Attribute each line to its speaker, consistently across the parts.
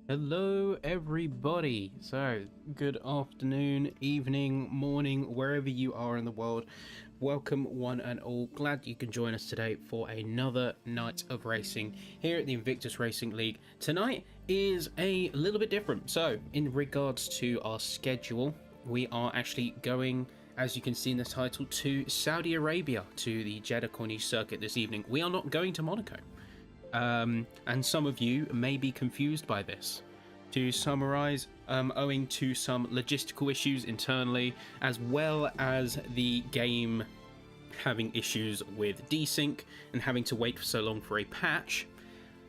Speaker 1: Hello everybody. So, good afternoon, evening, morning, wherever you are in the world. Welcome one and all. Glad you can join us today for another night of racing here at the Invictus Racing League. Tonight is a little bit different. So, in regards to our schedule, we are actually going, as you can see in the title, to Saudi Arabia, to the Jeddah Corniche circuit this evening. We are not going to Monaco. And some of you may be confused by this. To summarize, owing to some logistical issues internally, as well as the game having issues with desync and having to wait for so long for a patch,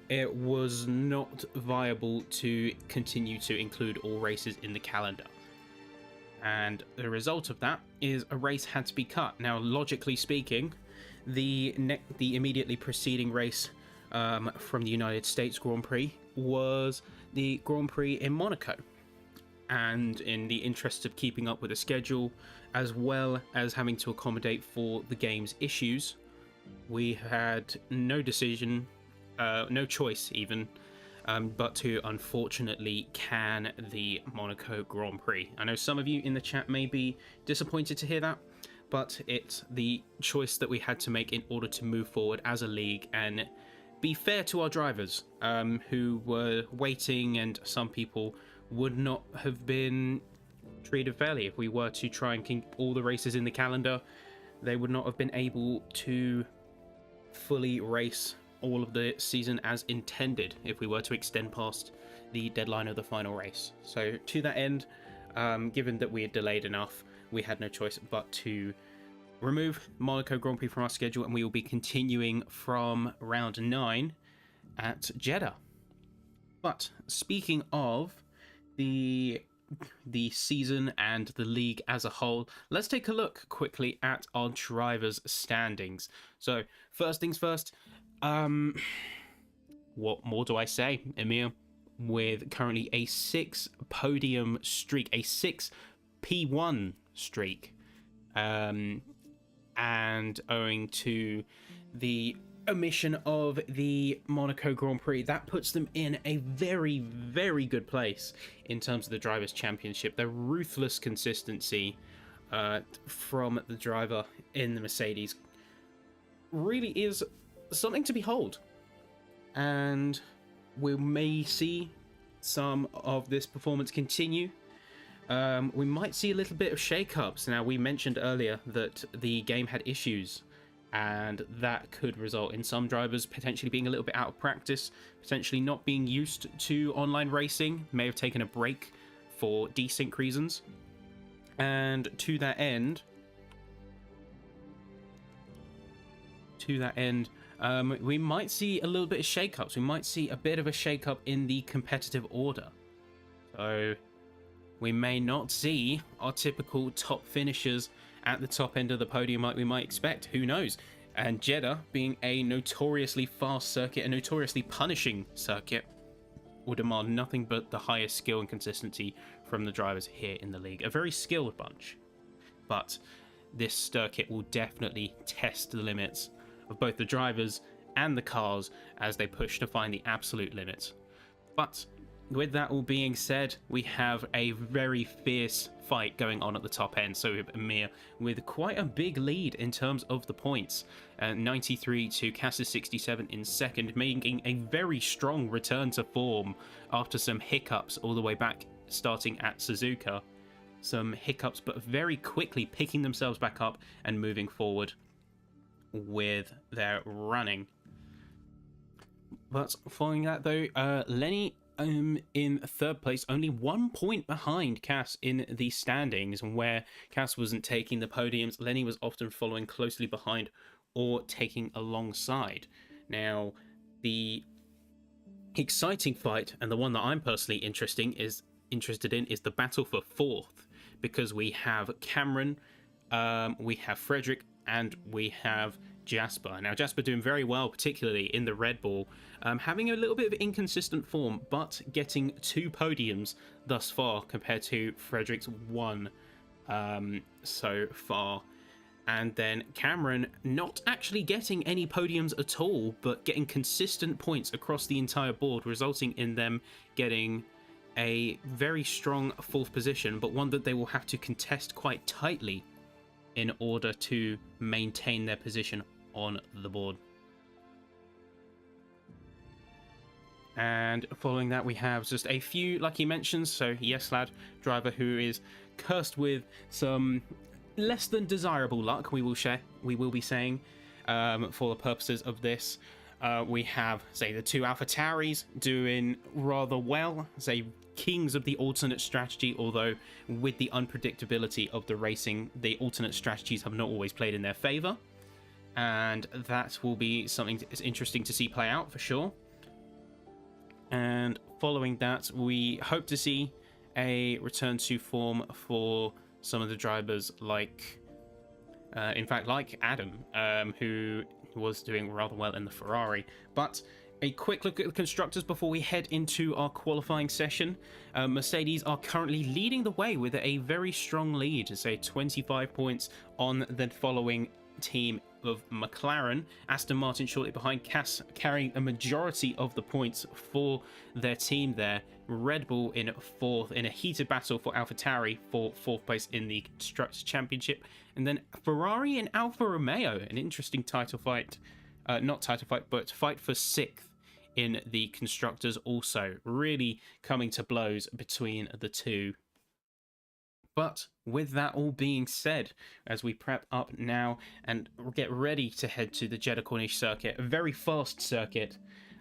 Speaker 1: it was not viable to continue to include all races in the calendar. And the result of that is a race had to be cut. Now, logically speaking, the immediately preceding race from the United States Grand Prix was the Grand Prix in Monaco, and in the interest of keeping up with the schedule as well as having to accommodate for the game's issues, we had no decision, no choice even, but to unfortunately can the Monaco Grand Prix. I know some of you in the chat may be disappointed to hear that, but it's the choice that we had to make in order to move forward as a league and be fair to our drivers who were waiting, and some people would not have been treated fairly. If we were to try and keep all the races in the calendar, they would not have been able to fully race all of the season as intended if we were to extend past the deadline of the final race. So to that end, given that we had delayed enough, we had no choice but to remove Monaco Grand Prix from our schedule, and we will be continuing from round 9 at Jeddah. But speaking of the season and the league as a whole, let's take a look quickly at our drivers' standings. So first things first, what more do I say, Emir? With currently a 6 podium streak, a 6 P1 streak, and owing to the omission of the Monaco Grand Prix, that puts them in a very, very good place in terms of the Drivers' Championship. The ruthless consistency from the driver in the Mercedes really is something to behold. And we may see some of this performance continue. We might see a little bit of shake-ups. Now, we mentioned earlier that the game had issues, and that could result in some drivers potentially being a little bit out of practice, potentially not being used to online racing, may have taken a break for desync reasons. And to that end, we might see a little bit of shake-ups. We might see a bit of a shake-up in the competitive order. So we may not see our typical top finishers at the top end of the podium like we might expect. Who knows? And Jeddah, being a notoriously fast circuit, a notoriously punishing circuit, will demand nothing but the highest skill and consistency from the drivers here in the league. A very skilled bunch. But this circuit will definitely test the limits of both the drivers and the cars as they push to find the absolute limits. But with that all being said, we have a very fierce fight going on at the top end. So we have Amir with quite a big lead in terms of the points. 93 to Cass's 67 in second, making a very strong return to form after some hiccups all the way back starting at Suzuka. Some hiccups, but very quickly picking themselves back up and moving forward with their running. But following that though, Lenny in third place, only 1 point behind Cass in the standings, and where Cass wasn't taking the podiums, Lenny was often following closely behind or taking alongside. Now, the exciting fight, and the one that I'm personally interested in, is the battle for fourth, because we have Cameron, we have Frederick, and we have Jasper. Now, Jasper doing very well, particularly in the Red Bull, having a little bit of inconsistent form, but getting 2 podiums thus far compared to Frederick's 1 so far. And then Cameron not actually getting any podiums at all, but getting consistent points across the entire board, resulting in them getting a very strong 4th position, but one that they will have to contest quite tightly in order to maintain their position on the board. And following that, we have just a few lucky mentions. So Yes Lad, driver who is cursed with some less than desirable luck, we will be saying, for the purposes of this. We have, say, the 2 AlphaTauris doing rather well, say, kings of the alternate strategy, although with the unpredictability of the racing, the alternate strategies have not always played in their favor, and that will be something that is interesting to see play out for sure. And following that, we hope to see a return to form for some of the drivers like, in fact, like Adam, who was doing rather well in the Ferrari. But a quick look at the constructors before we head into our qualifying session. Mercedes are currently leading the way with a very strong lead, say 25 points on the following team of McLaren. Aston Martin shortly behind, Cass carrying a majority of the points for their team there. Red Bull in 4th in a heated battle for AlphaTauri for 4th place in the Constructors Championship. And then Ferrari and Alfa Romeo, an interesting title fight, not title fight, but fight for 6th in the Constructors, also really coming to blows between the two. But with that all being said, as we prep up now and get ready to head to the Jeddah Corniche circuit, a very fast circuit,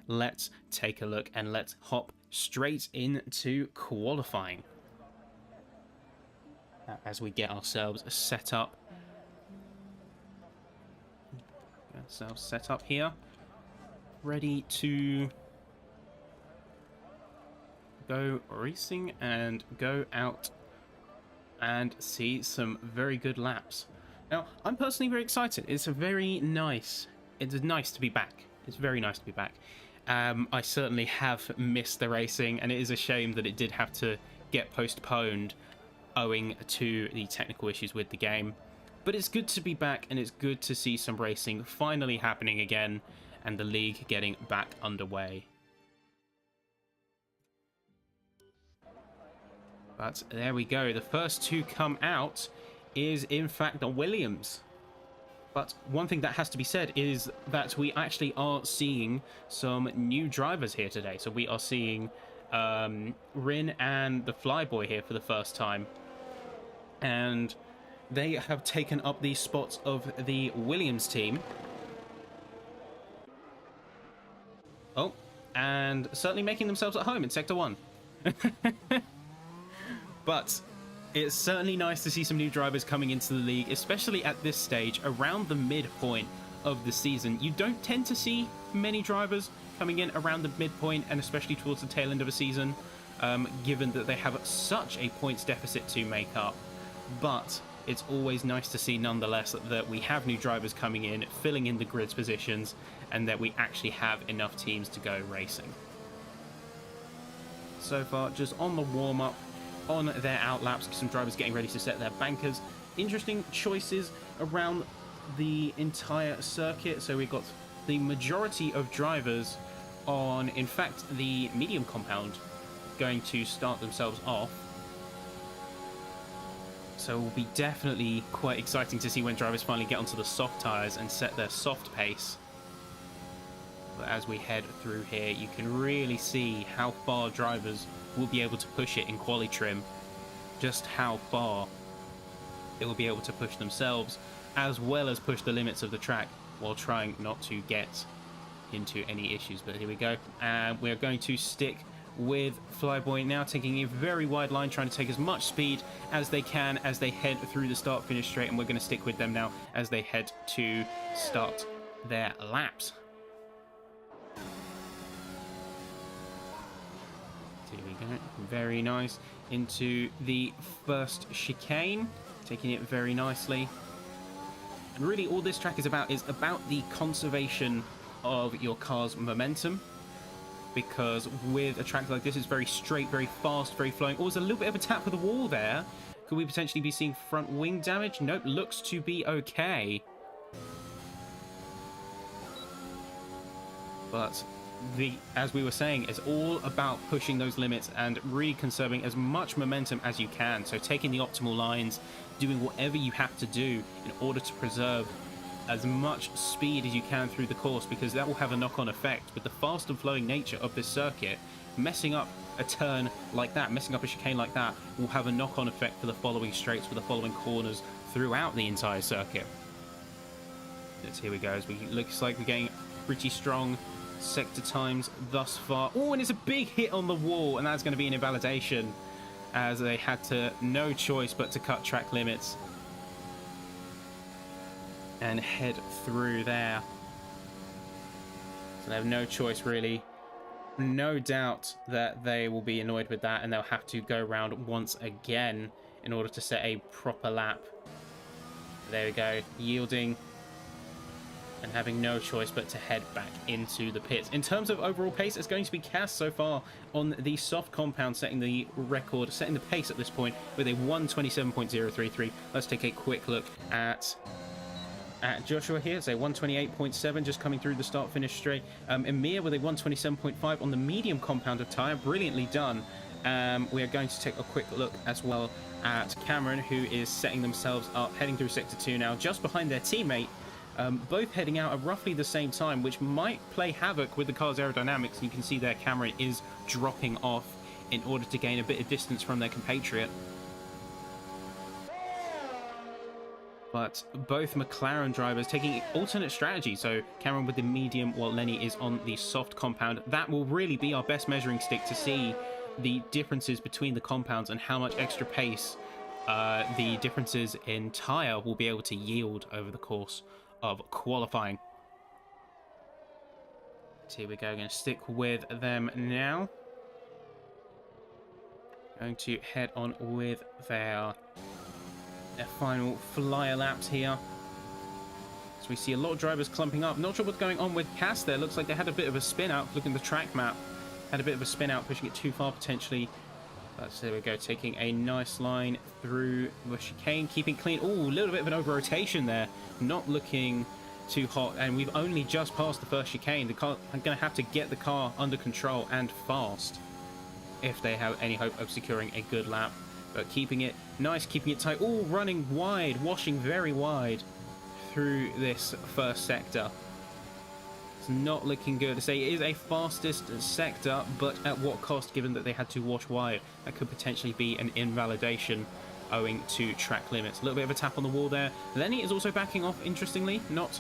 Speaker 1: let's take a look and let's hop straight into qualifying. As we get ourselves set up. Here. Ready to go racing and go out and see some very good laps. Now, I'm personally very excited. It's nice to be back. It's very nice to be back. I certainly have missed the racing, and it is a shame that it did have to get postponed owing to the technical issues with the game. But it's good to be back, and it's good to see some racing finally happening again, and the league getting back underway. But there we go. The first to come out is, in fact, the Williams. But one thing that has to be said is that we actually are seeing some new drivers here today. So we are seeing Rin and the Flyboy here for the first time. And they have taken up the spots of the Williams team. Oh, and certainly making themselves at home in Sector 1. But it's certainly nice to see some new drivers coming into the league, especially at this stage, around the midpoint of the season. You don't tend to see many drivers coming in around the midpoint, and especially towards the tail end of a season, given that they have such a points deficit to make up. But it's always nice to see, nonetheless, that we have new drivers coming in, filling in the grid's positions, and that we actually have enough teams to go racing. So far, just on the warm-up, on their outlaps, some drivers getting ready to set their bankers. Interesting choices around the entire circuit. So we've got the majority of drivers on, in fact, the medium compound going to start themselves off. So it will be definitely quite exciting to see when drivers finally get onto the soft tyres and set their soft pace. But as we head through here, you can really see how far drivers will be able to push it in quali trim, just how far it will be able to push themselves, as well as push the limits of the track while trying not to get into any issues. But here we go, and we're going to stick with Flyboy now, taking a very wide line, trying to take as much speed as they can as they head through the start-finish straight, and we're going to stick with them now as they head to start their laps. Here we go, very nice, into the first chicane, taking it very nicely. And really all this track is about the conservation of your car's momentum, because with a track like this, it's very straight, very fast, very flowing. Always a little bit of a tap with the wall there, Could we potentially be seeing front wing damage? Nope, looks to be okay. But as we were saying, it's all about pushing those limits and really conserving as much momentum as you can. So taking the optimal lines, doing whatever you have to do in order to preserve as much speed as you can through the course, because that will have a knock-on effect with the fast and flowing nature of this circuit. Messing up a turn like that, messing up a chicane like that, will have a knock-on effect for the following straights, for the following corners throughout the entire circuit. Here we go. As looks like we're getting pretty strong sector times thus far. Oh, and it's a big hit on the wall, and that's going to be an invalidation, as they had no choice but to cut track limits and head through there. So they have no choice, really. No doubt that they will be annoyed with that, and they'll have to go around once again in order to set a proper lap. There we go, yielding and having no choice but to head back into the pits. In terms of overall pace, it's going to be Cass so far on the soft compound, setting the record, setting the pace at this point with a 1:27.033. Let's take a quick look at Joshua here. So 1:28.7, just coming through the start-finish straight. Emir with a 1:27.5 on the medium compound tyre, brilliantly done. We are going to take a quick look as well at Cameron, who is setting themselves up, heading through Sector 2 now, just behind their teammate. Both heading out at roughly the same time, which might play havoc with the car's aerodynamics. You can see there Cameron is dropping off in order to gain a bit of distance from their compatriot. But both McLaren drivers taking alternate strategy. So Cameron with the medium while Lenny is on the soft compound. That will really be our best measuring stick to see the differences between the compounds and how much extra pace the differences in tyre will be able to yield over the course of qualifying. So here we go, going to stick with them now. Going to head on with their final flyer laps here. So we see a lot of drivers clumping up. Not sure what's going on with Cass there. Looks like they had a bit of a spin out. Looking at the track map, had a bit of a spin out, pushing it too far potentially. But there we go, taking a nice line through the chicane, keeping clean. Oh, a little bit of an over rotation there, not looking too hot, and we've only just passed the first chicane. The car, I'm going to have to get the car under control and fast if they have any hope of securing a good lap. But keeping it nice, keeping it tight. Oh, running wide, washing very wide through this first sector. It's not looking good. To say it is a fastest sector, but at what cost, given that they had to wash wide? That could potentially be an invalidation owing to track limits. A little bit of a tap on the wall there. Lenny is also backing off, interestingly. Not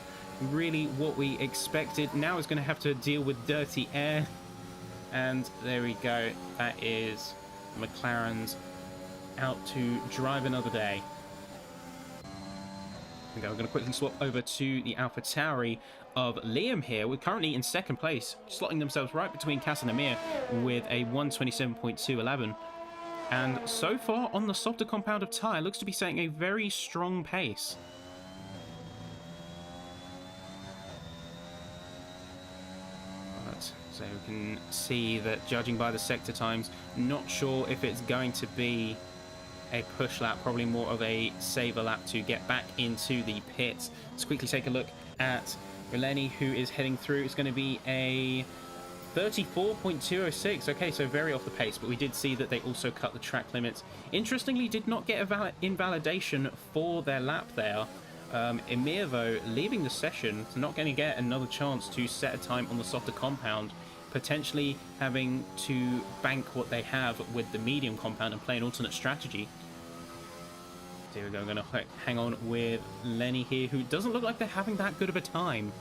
Speaker 1: really what we expected. Now it's going to have to deal with dirty air. And there we go. That is McLaren's out to drive another day. Okay, we're going to quickly swap over to the AlphaTauri of Liam here. We're currently in second place, slotting themselves right between Cass and Amir with a 1:27.211. And so far on the softer compound of tyre, looks to be setting a very strong pace. So we can see that, judging by the sector times, not sure if it's going to be a push lap, probably more of a saver lap to get back into the pits. Let's quickly take a look at Lenny, who is heading through. It's going to be a 34.206. Okay, so very off the pace, but we did see that they also cut the track limits. Interestingly, did not get a invalidation for their lap there. Emir, though, leaving the session, not going to get another chance to set a time on the softer compound, potentially having to bank what they have with the medium compound and play an alternate strategy. There we go, I'm going to hang on with Lenny here, who doesn't look like they're having that good of a time.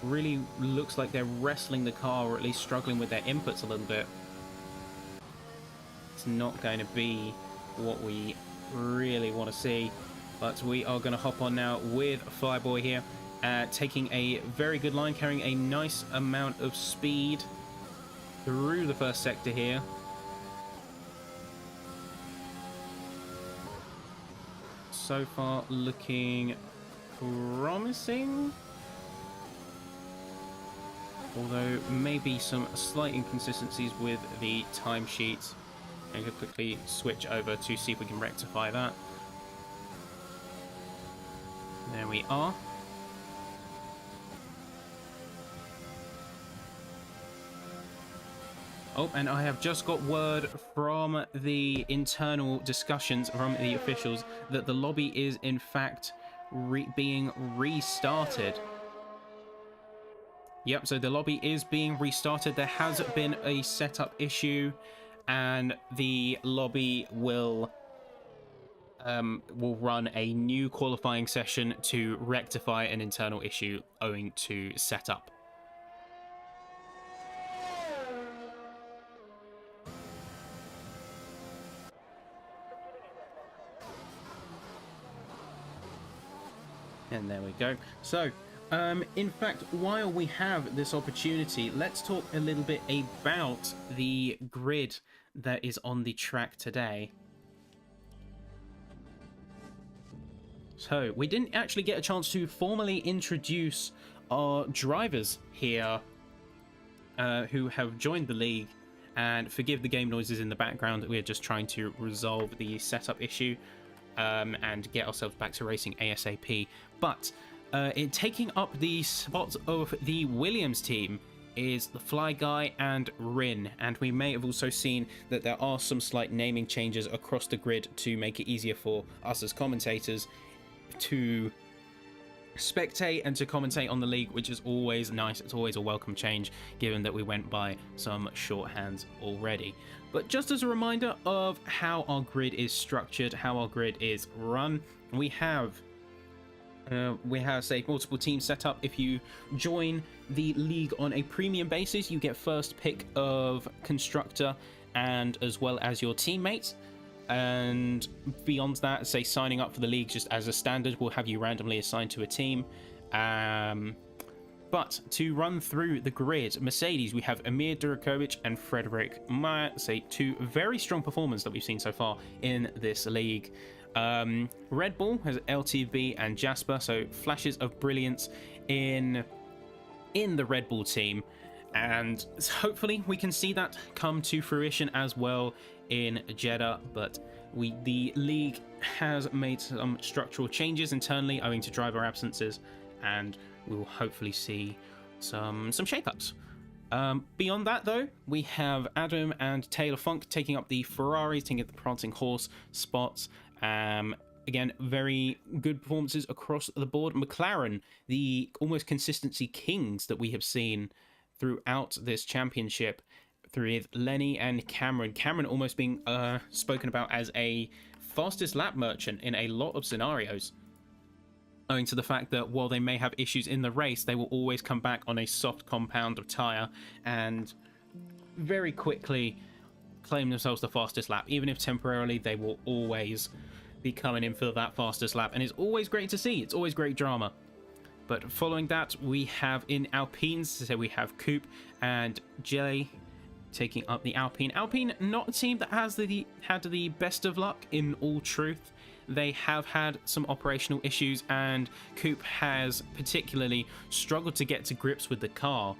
Speaker 1: Really looks like they're wrestling the car, or at least struggling with their inputs a little bit. It's not going to be what we really want to see. But we are going to hop on now with Flyboy here, taking a very good line, carrying a nice amount of speed through the first sector here. So far looking promising, although maybe some slight inconsistencies with the timesheets. I'm going to quickly switch over to see if we can rectify that. There we are. Oh, and I have just got word from the internal discussions from the officials that the lobby is in fact being restarted. Yep, so the lobby is being restarted. There has been a setup issue, and the lobby will run a new qualifying session to rectify an internal issue owing to setup. And there we go. So, in fact, while we have this opportunity, let's talk a little bit about the grid that is on the track today. So, we didn't actually get a chance to formally introduce our drivers here who have joined the league. And forgive the game noises in the background, we're just trying to resolve the setup issue and get ourselves back to racing ASAP. But in taking up the spot of the Williams team is the Fly Guy and Rin, and we may have also seen that there are some slight naming changes across the grid to make it easier for us as commentators to spectate and to commentate on the league, which is always nice. It's always a welcome change, given that we went by some shorthands already. But just as a reminder of how our grid is structured, how our grid is run, we have say multiple teams set up. If you join the league on a premium basis, you get first pick of constructor and as well as your teammates. And beyond that, say signing up for the league just as a standard will have you randomly assigned to a team. But to run through the grid, Mercedes, we have Amir Durakovic and Frederick Meyer, say two very strong performers that we've seen so far in this league. Red Bull has LTV and Jasper, so flashes of brilliance in the Red Bull team, and hopefully we can see that come to fruition as well in Jeddah. But the league has made some structural changes internally owing to driver absences, and we will hopefully see some shake-ups. Beyond that, though, we have Adam and Taylor Funk taking up the Ferraris, taking up the Prancing Horse spots. Again, very good performances across the board. McLaren, the almost consistency kings that we have seen throughout this championship, with Lenny and Cameron. Cameron almost being spoken about as a fastest lap merchant in a lot of scenarios, owing to the fact that while they may have issues in the race, they will always come back on a soft compound of tyre and very quickly claim themselves the fastest lap. Even if temporarily, they will always be coming in for that fastest lap, and it's always great to see. It's always great drama. But following that, we have in Alpines, so we have Coop and Jelly taking up the Alpine. Alpine, not a team that has had the best of luck, in all truth. They have had some operational issues, and Coop has particularly struggled to get to grips with the car.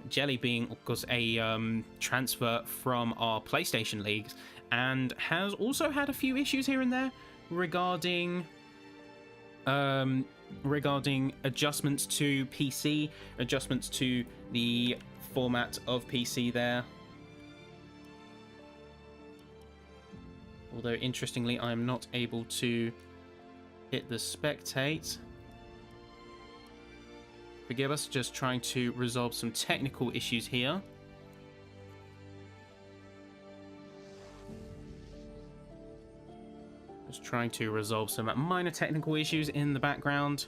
Speaker 1: Jelly being, of course, a transfer from our PlayStation leagues, and has also had a few issues here and there regarding adjustments to PC, adjustments to the format of PC there. Although, interestingly, I am not able to hit the spectate. Forgive us, just trying to resolve some technical issues here. Just trying to resolve some minor technical issues in the background.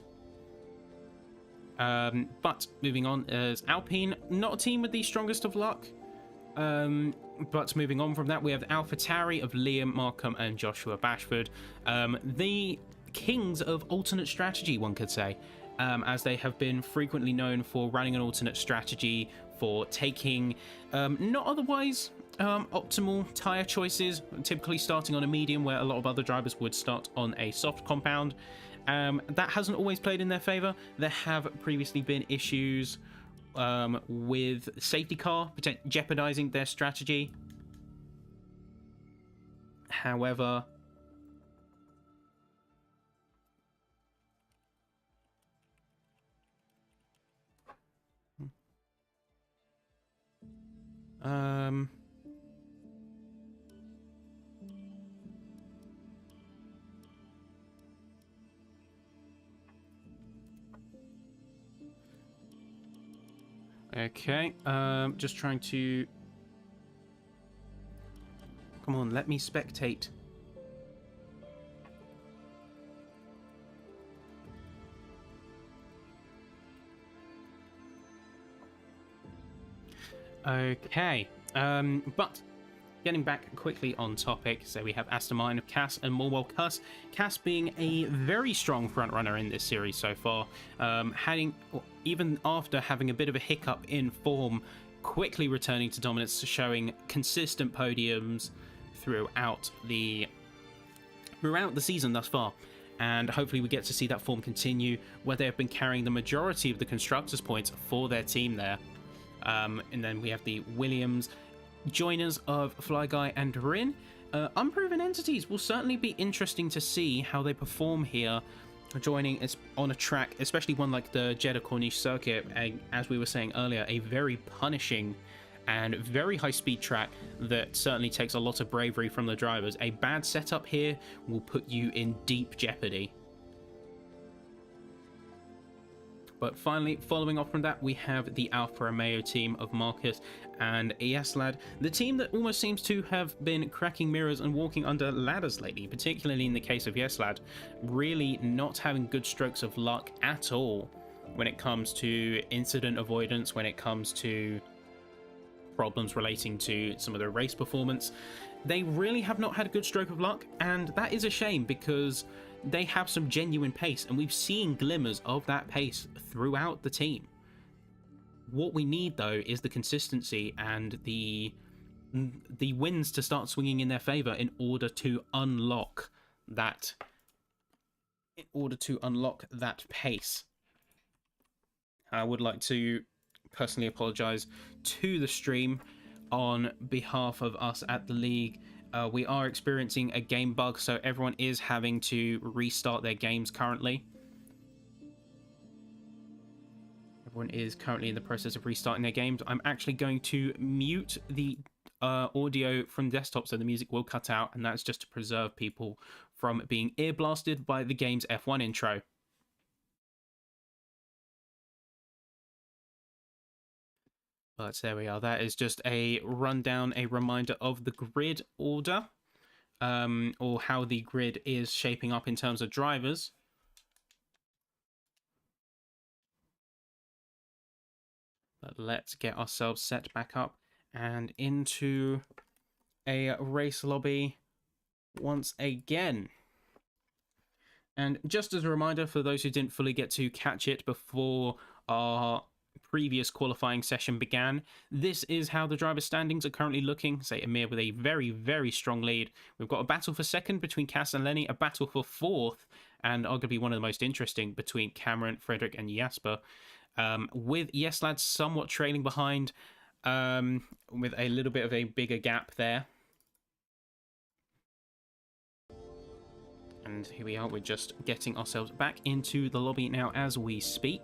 Speaker 1: But moving on, as Alpine, not a team with the strongest of luck. But moving on from that, we have the AlphaTauri of Liam, Markham, and Joshua Bashford. The kings of alternate strategy, one could say, as they have been frequently known for running an alternate strategy, for taking not otherwise optimal tyre choices, typically starting on a medium where a lot of other drivers would start on a soft compound. That hasn't always played in their favour. There have previously been issues with safety car jeopardizing their strategy. However, Okay, just trying to... Come on, let me spectate. Okay, but getting back quickly on topic, so we have Aston Martin of Cass and Morwell Cuss. Cass being a very strong front runner in this series so far, even after having a bit of a hiccup in form, quickly returning to dominance, showing consistent podiums throughout the season thus far. And hopefully we get to see that form continue, where they have been carrying the majority of the Constructors points for their team there. And then we have the Williams joiners of Fly Guy and Rin. Unproven entities will certainly be interesting to see how they perform here, joining on a track, especially one like the Jeddah Corniche circuit, as we were saying earlier, a very punishing and very high-speed track that certainly takes a lot of bravery from the drivers. A bad setup here will put you in deep jeopardy. But finally, following off from that, we have the Alfa Romeo team of Marcus and Yeslad, the team that almost seems to have been cracking mirrors and walking under ladders lately, particularly in the case of Yeslad, really not having good strokes of luck at all when it comes to incident avoidance, when it comes to problems relating to some of the race performance. They really have not had a good stroke of luck, and that is a shame because they have some genuine pace, and we've seen glimmers of that pace throughout the team. What we need, though, is the consistency and the wins to start swinging in their favor in order to unlock that. Pace. I would like to personally apologize to the stream on behalf of us at the league. We are experiencing a game bug, so everyone is having to restart their games currently. Everyone is currently in the process of restarting their games. I'm actually going to mute the audio from desktop, so the music will cut out, and that's just to preserve people from being ear blasted by the game's F1 intro. But there we are. That is just a rundown, a reminder of the grid order, or how the grid is shaping up in terms of drivers. But let's get ourselves set back up and into a race lobby once again. And just as a reminder for those who didn't fully get to catch it before our previous qualifying session began, this is how the driver standings are currently looking. Say Amir with a very, very strong lead. We've got a battle for second between Cass and Lenny, a battle for fourth, and arguably one of the most interesting between Cameron, Frederick, and Jasper. With Yeslad somewhat trailing behind, with a little bit of a bigger gap there. And here we are, we're just getting ourselves back into the lobby now as we speak.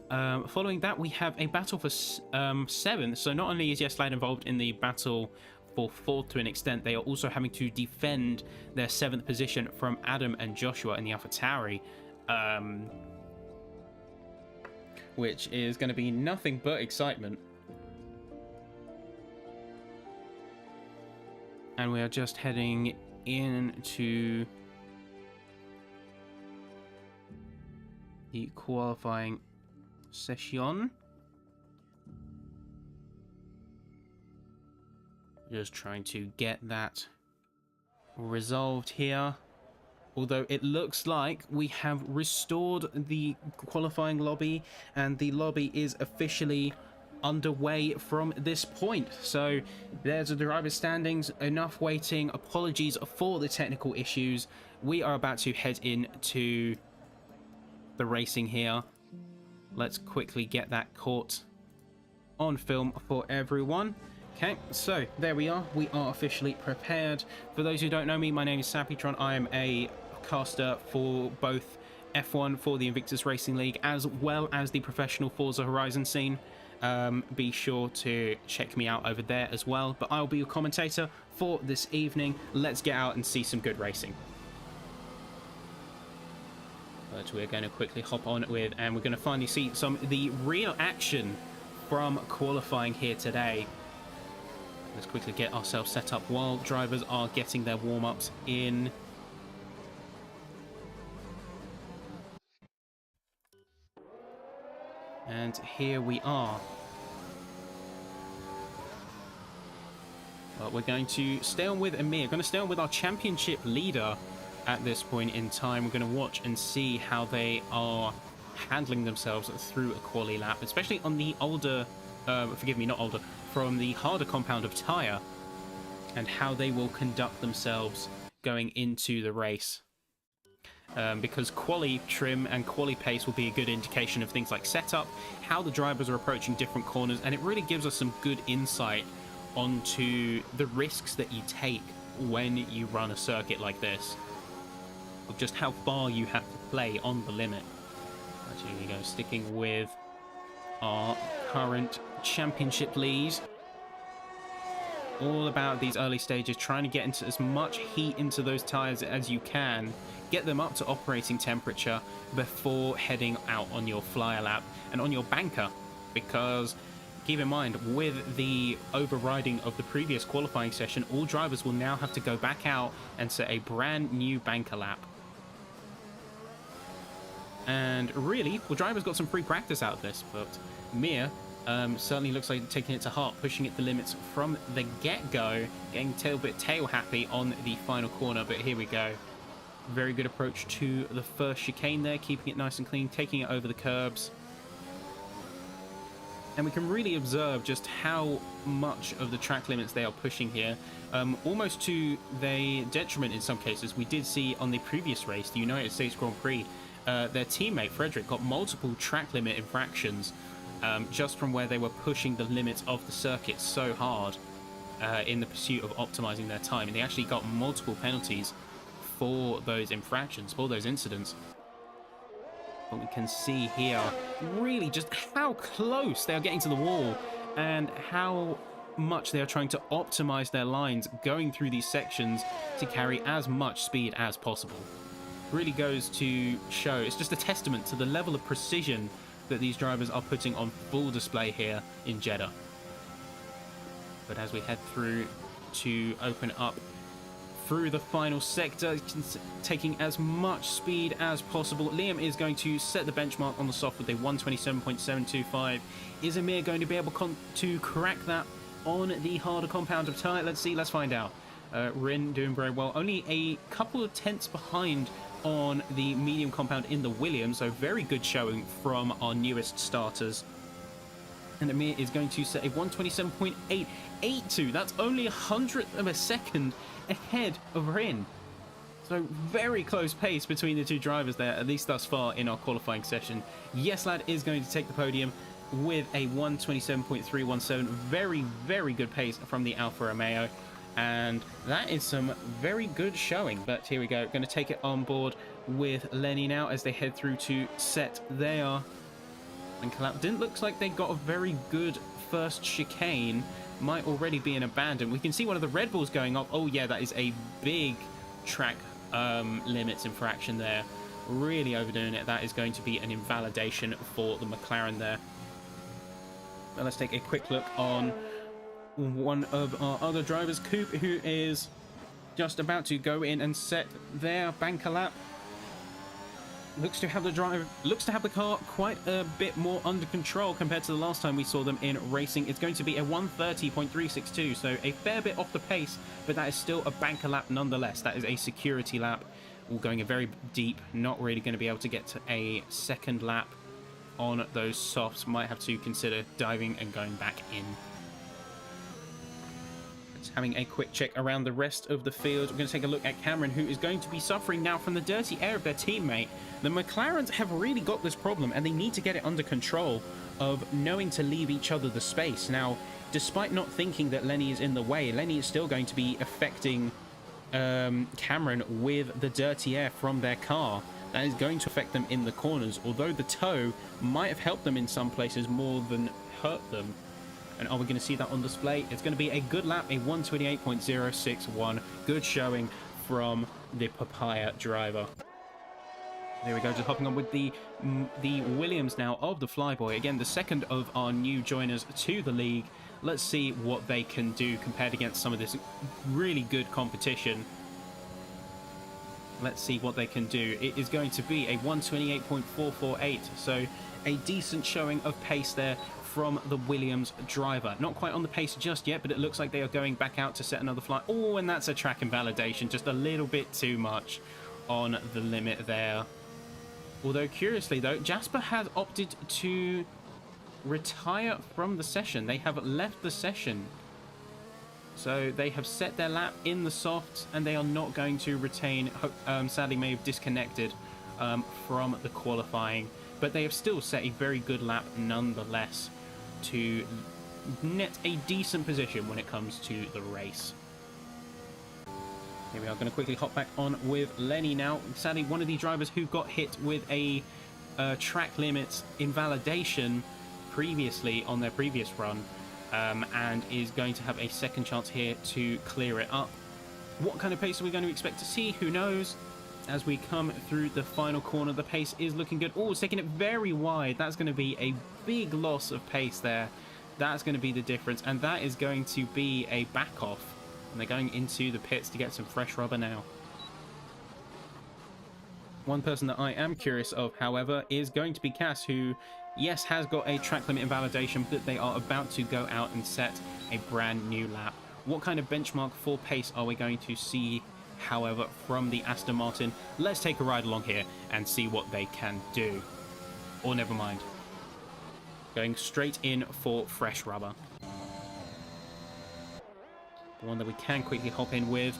Speaker 1: Following that, we have a battle for seventh. So not only is Yeslad involved in the battle for fourth to an extent, they are also having to defend their seventh position from Adam and Joshua in the AlphaTauri, which is going to be nothing but excitement. And we are just heading into the qualifying session. Just trying to get that resolved here. Although it looks like we have restored the qualifying lobby and the lobby is officially underway from this point. So there's the driver standings, enough waiting. Apologies for the technical issues. We are about to head into the racing here. Let's quickly get that caught on film for everyone. Okay, so there we are. We are officially prepared. For those who don't know me, my name is Sappytron. I am a caster for both F1 for the Invictus Racing League as well as the professional Forza Horizon scene. Be sure to check me out over there as well. But I'll be your commentator for this evening. Let's get out and see some good racing. But we're going to quickly hop on with, and we're going to finally see some of the real action from qualifying here today. Let's quickly get ourselves set up while drivers are getting their warm-ups in. And here we are. Well, we're going to stay on with Amir. Going to stay on with our championship leader at this point in time. We're going to watch and see how they are handling themselves through a quali lap, especially on the older, forgive me, not older, from the harder compound of tyre, and how they will conduct themselves going into the race. Because quali trim and quali pace will be a good indication of things like setup, how the drivers are approaching different corners, and it really gives us some good insight onto the risks that you take when you run a circuit like this, of just how far you have to play on the limit. But here we go, sticking with our current championship lead. All about these early stages, trying to get into as much heat into those tyres as you can, get them up to operating temperature before heading out on your flyer lap and on your banker, because keep in mind, with the overriding of the previous qualifying session, all drivers will now have to go back out and set a brand new banker lap. And really, well, drivers got some free practice out of this, but Mir certainly looks like taking it to heart, pushing it the limits from the get-go, getting a bit tail happy on the final corner. But here we go. Very good approach to the first chicane there, keeping it nice and clean, taking it over the curbs. And we can really observe just how much of the track limits they are pushing here, almost to their detriment in some cases. We did see on the previous race, the United States Grand Prix, their teammate Frederick got multiple track limit infractions just from where they were pushing the limits of the circuit so hard in the pursuit of optimizing their time. And they actually got multiple penalties for those infractions, for those incidents. But we can see here really just how close they are getting to the wall and how much they are trying to optimize their lines going through these sections to carry as much speed as possible. Really goes to show, it's just a testament to the level of precision that these drivers are putting on full display here in Jeddah. But as we head through to open up through the final sector, taking as much speed as possible, Liam is going to set the benchmark on the soft with a 127.725. Is Amir going to be able to crack that on the harder compound of tyre? Let's see, let's find out. Rin doing very well, only a couple of tenths behind on the medium compound in the Williams, so very good showing from our newest starters. And Amir is going to set a 127.882. That's only 100th of a second ahead of Rin. So very close pace between the two drivers there, at least thus far in our qualifying session. Yes Lad is going to take the podium with a 127.317. Very, very good pace from the Alfa Romeo. And that is some very good showing. But here we go, going to take it on board with Lenny now as they head through to set their banker lap. Didn't look like they got a very good first chicane. Might already be an abandon. We can see one of the Red Bulls going off. Oh yeah, that is a big track limits infraction there. Really overdoing it. That is going to be an invalidation for the McLaren there. Now let's take a quick look on one of our other drivers, Coop, who is just about to go in and set their banker lap. Looks to have the car quite a bit more under control compared to the last time we saw them in racing. It's going to be a 130.362, so a fair bit off the pace, but that is still a banker lap nonetheless. That is a security lap. All going very deep, not really going to be able to get to a second lap on those softs. Might have to consider diving and going back in. Having a quick check around the rest of the field. We're going to take a look at Cameron, who is going to be suffering now from the dirty air of their teammate. The McLarens have really got this problem, and they need to get it under control of knowing to leave each other the space. Now, despite not thinking that Lenny is in the way, Lenny is still going to be affecting Cameron with the dirty air from their car. That is going to affect them in the corners, although the tow might have helped them in some places more than hurt them. And are we going to see that on display? It's going to be a good lap, a 128.061. Good showing from the Papaya driver. There we go, just hopping on with the Williams now of the Flyboy. Again, the second of our new joiners to the league. Let's see what they can do compared against some of this really good competition. Let's see what they can do. It is going to be a 128.448, so a decent showing of pace there from the Williams driver. Not quite on the pace just yet, but it looks like they are going back out to set another fly. Oh, and that's a track invalidation, just a little bit too much on the limit there. Although, curiously though, Jasper has opted to retire from the session. They have left the session. So they have set their lap in the softs, and they are not going to retain. Sadly, may have disconnected from the qualifying, but they have still set a very good lap nonetheless to net a decent position when it comes to the race. Here we are, going to quickly hop back on with Lenny now. Sadly, one of the drivers who got hit with a track limits invalidation previously on their previous run, and is going to have a second chance here to clear it up. What kind of pace are we going to expect to see? Who knows? As we come through the final corner, the pace is looking good. Oh, it's taking it very wide. That's going to be a big loss of pace there. That's going to be the difference, and that is going to be a back off. And they're going into the pits to get some fresh rubber now. One person that I am curious of, however, is going to be Cass, who, yes, has got a track limit invalidation, but they are about to go out and set a brand new lap. What kind of benchmark for pace are we going to see, however, from the Aston Martin? Let's take a ride along here and see what they can do. Or never mind. Going straight in for fresh rubber. The one that we can quickly hop in with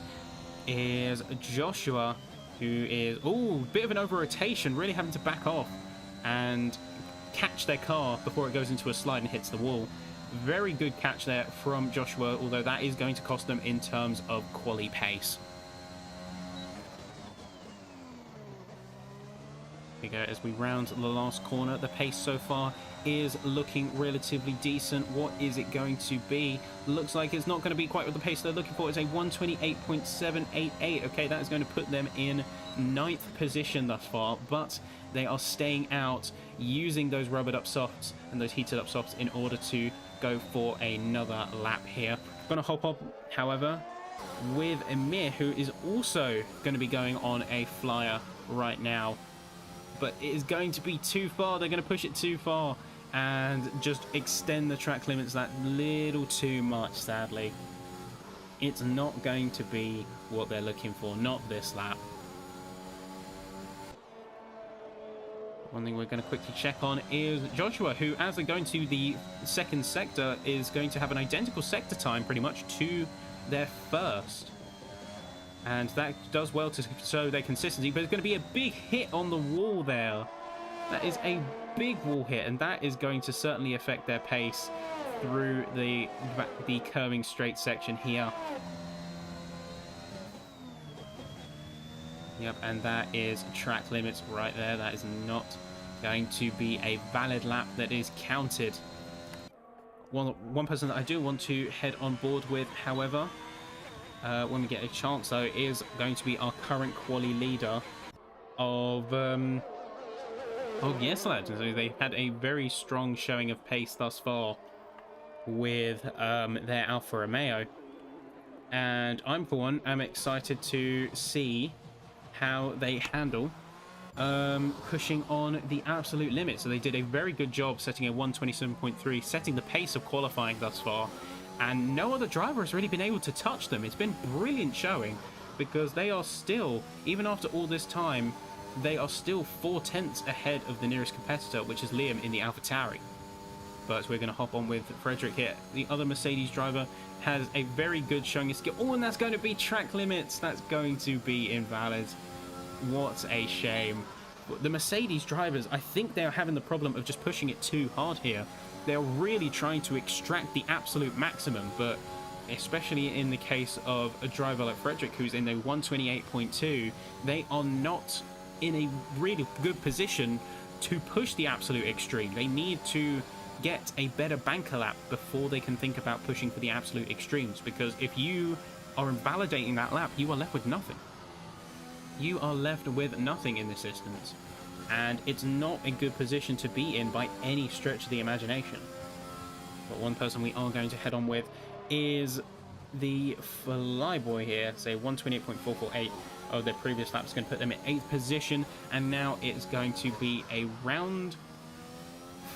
Speaker 1: is Joshua, who is, oh, bit of an over-rotation, really having to back off and catch their car before it goes into a slide and hits the wall. Very good catch there from Joshua, although that is going to cost them in terms of quali pace. Here we go, as we round the last corner. The pace so far is looking relatively decent. What is it going to be? Looks like it's not going to be quite what the pace they're looking for. It's a 128.788. Okay, that is going to put them in 9th position thus far, but they are staying out, using those rubbered up softs and those heated up softs in order to go for another lap here. Going to hop up, however, with Emir, who is also going to be going on a flyer right now. But it is going to be too far. They're going to push it too far and just extend the track limits that little too much, sadly. It's not going to be what they're looking for, not this lap. One thing we're going to quickly check on is Joshua, who, as they're going to the second sector, is going to have an identical sector time pretty much to their first. And that does well to show their consistency, but it's going to be a big hit on the wall there. That is a big wall hit, and that is going to certainly affect their pace through the curving straight section here. Yep, and that is track limits right there. That is not going to be a valid lap that is counted. One person that I do want to head on board with, however, when we get a chance, though, is going to be our current quali leader of yes, lads. So they had a very strong showing of pace thus far with their Alfa Romeo, and I'm, for one, am excited to see how they handle pushing on the absolute limit. So they did a very good job setting a 127.3, setting the pace of qualifying thus far. And no other driver has really been able to touch them. It's been brilliant showing, because they are still, even after all this time, they are still 4 tenths ahead of the nearest competitor, which is Liam in the AlphaTauri. But we're going to hop on with Frederick here. The other Mercedes driver has a very good showing of skill. Oh, and that's going to be track limits. That's going to be invalid. What a shame. The Mercedes drivers, I think they're having the problem of just pushing it too hard here. They're really trying to extract the absolute maximum, but especially in the case of a driver like Frederick, who's in a 128.2, they are not in a really good position to push the absolute extreme. They need to get a better banker lap before they can think about pushing for the absolute extremes, because if you are invalidating that lap, you are left with nothing. You are left with nothing in this instance. and it's not a good position to be in by any stretch of the imagination. But one person we are going to head on with is the Flyboy here. Say 128.448 of their previous lap is going to put them in 8th position, and now it's going to be a round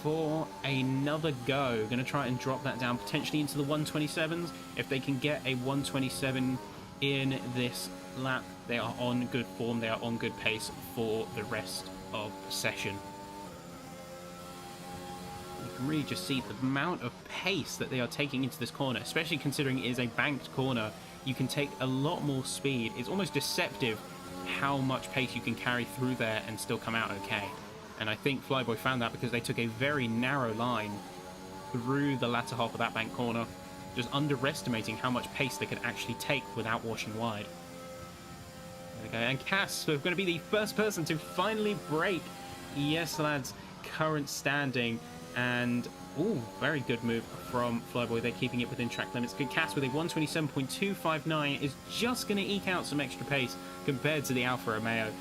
Speaker 1: for another go. Going to try and drop that down potentially into the 127s. If they can get a 127 in this lap, they are on good form, they are on good pace for the rest of the session. You can really just see the amount of pace that they are taking into this corner, especially considering it is a banked corner. You can take a lot more speed. It's almost deceptive how much pace you can carry through there and still come out okay. And I think Flyboy found that because they took a very narrow line through the latter half of that bank corner, just underestimating how much pace they could actually take without washing wide. There we go. And Cass, we're going to be the first person to finally break Yes Lad's current standing. And, ooh, very good move from Flyboy. They're keeping it within track limits. Good Cass with a 127.259 is just going to eke out some extra pace compared to the Alfa Romeo,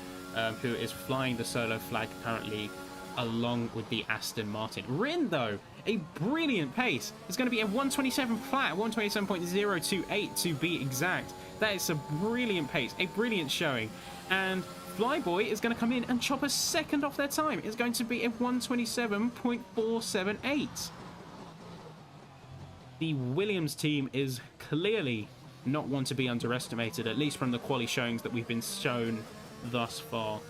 Speaker 1: who is flying the solo flag currently along with the Aston Martin. Rin, though, a brilliant pace. It's going to be a 127 flat, 127.028 to be exact. That is a brilliant pace, a brilliant showing. And Flyboy is going to come in and chop a second off their time. It's going to be a 127.478. The Williams team is clearly not one to be underestimated, at least from the quali showings that we've been shown thus far.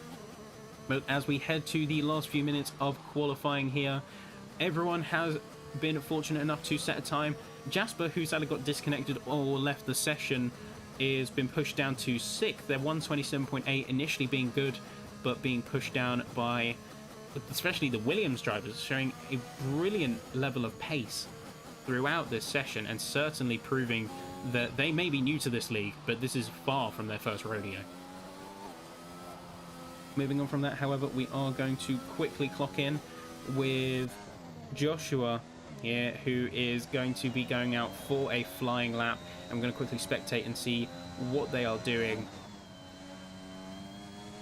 Speaker 1: But as we head to the last few minutes of qualifying here, everyone has been fortunate enough to set a time. Jasper, who sadly got disconnected or left the session, is been pushed down to 6th. Their 127.8 initially being good, but being pushed down by especially the Williams drivers, showing a brilliant level of pace throughout this session, and certainly proving that they may be new to this league, but this is far from their first rodeo. Moving on from that, however, we are going to quickly clock in with Joshua here, who is going to be going out for a flying lap. I'm going to quickly spectate and see what they are doing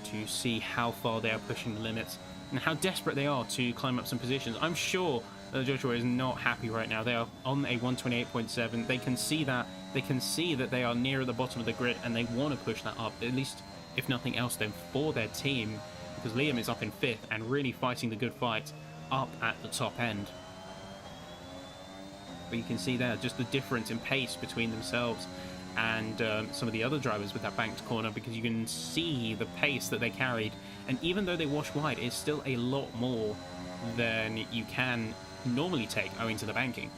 Speaker 1: to see how far they are pushing the limits and how desperate they are to climb up some positions. I'm sure that Joshua is not happy right now. They are on a 128.7. They can see that. They can see that they are near the bottom of the grid, and they want to push that up, at least, if nothing else, then for their team, because Liam is up in 5th and really fighting the good fight up at the top end. But you can see there just the difference in pace between themselves and some of the other drivers with that banked corner, because you can see the pace that they carried, and even though they wash wide, it's still a lot more than you can normally take owing to the banking.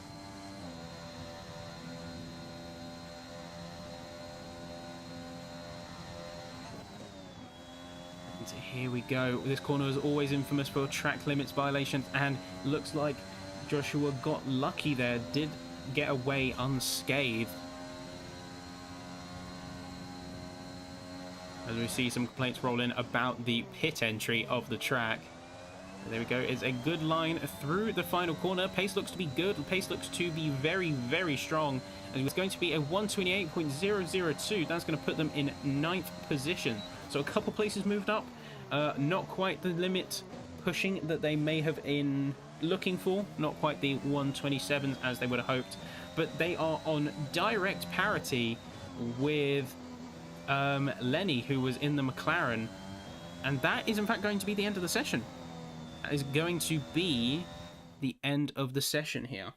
Speaker 1: So here we go. This corner is always infamous for track limits violations, and looks like Joshua got lucky there, did get away unscathed. As we see some complaints roll in about the pit entry of the track. There we go. It's a good line through the final corner. Pace looks to be good. Pace looks to be very, very strong. And it's going to be a 128.002. That's going to put them in 9th position. So a couple places moved up. Not quite the limit pushing that they may have been looking for. Not quite the 127s as they would have hoped. But they are on direct parity with Lenny, who was in the McLaren. And that is in fact going to be the end of the session. That is going to be the end of the session here.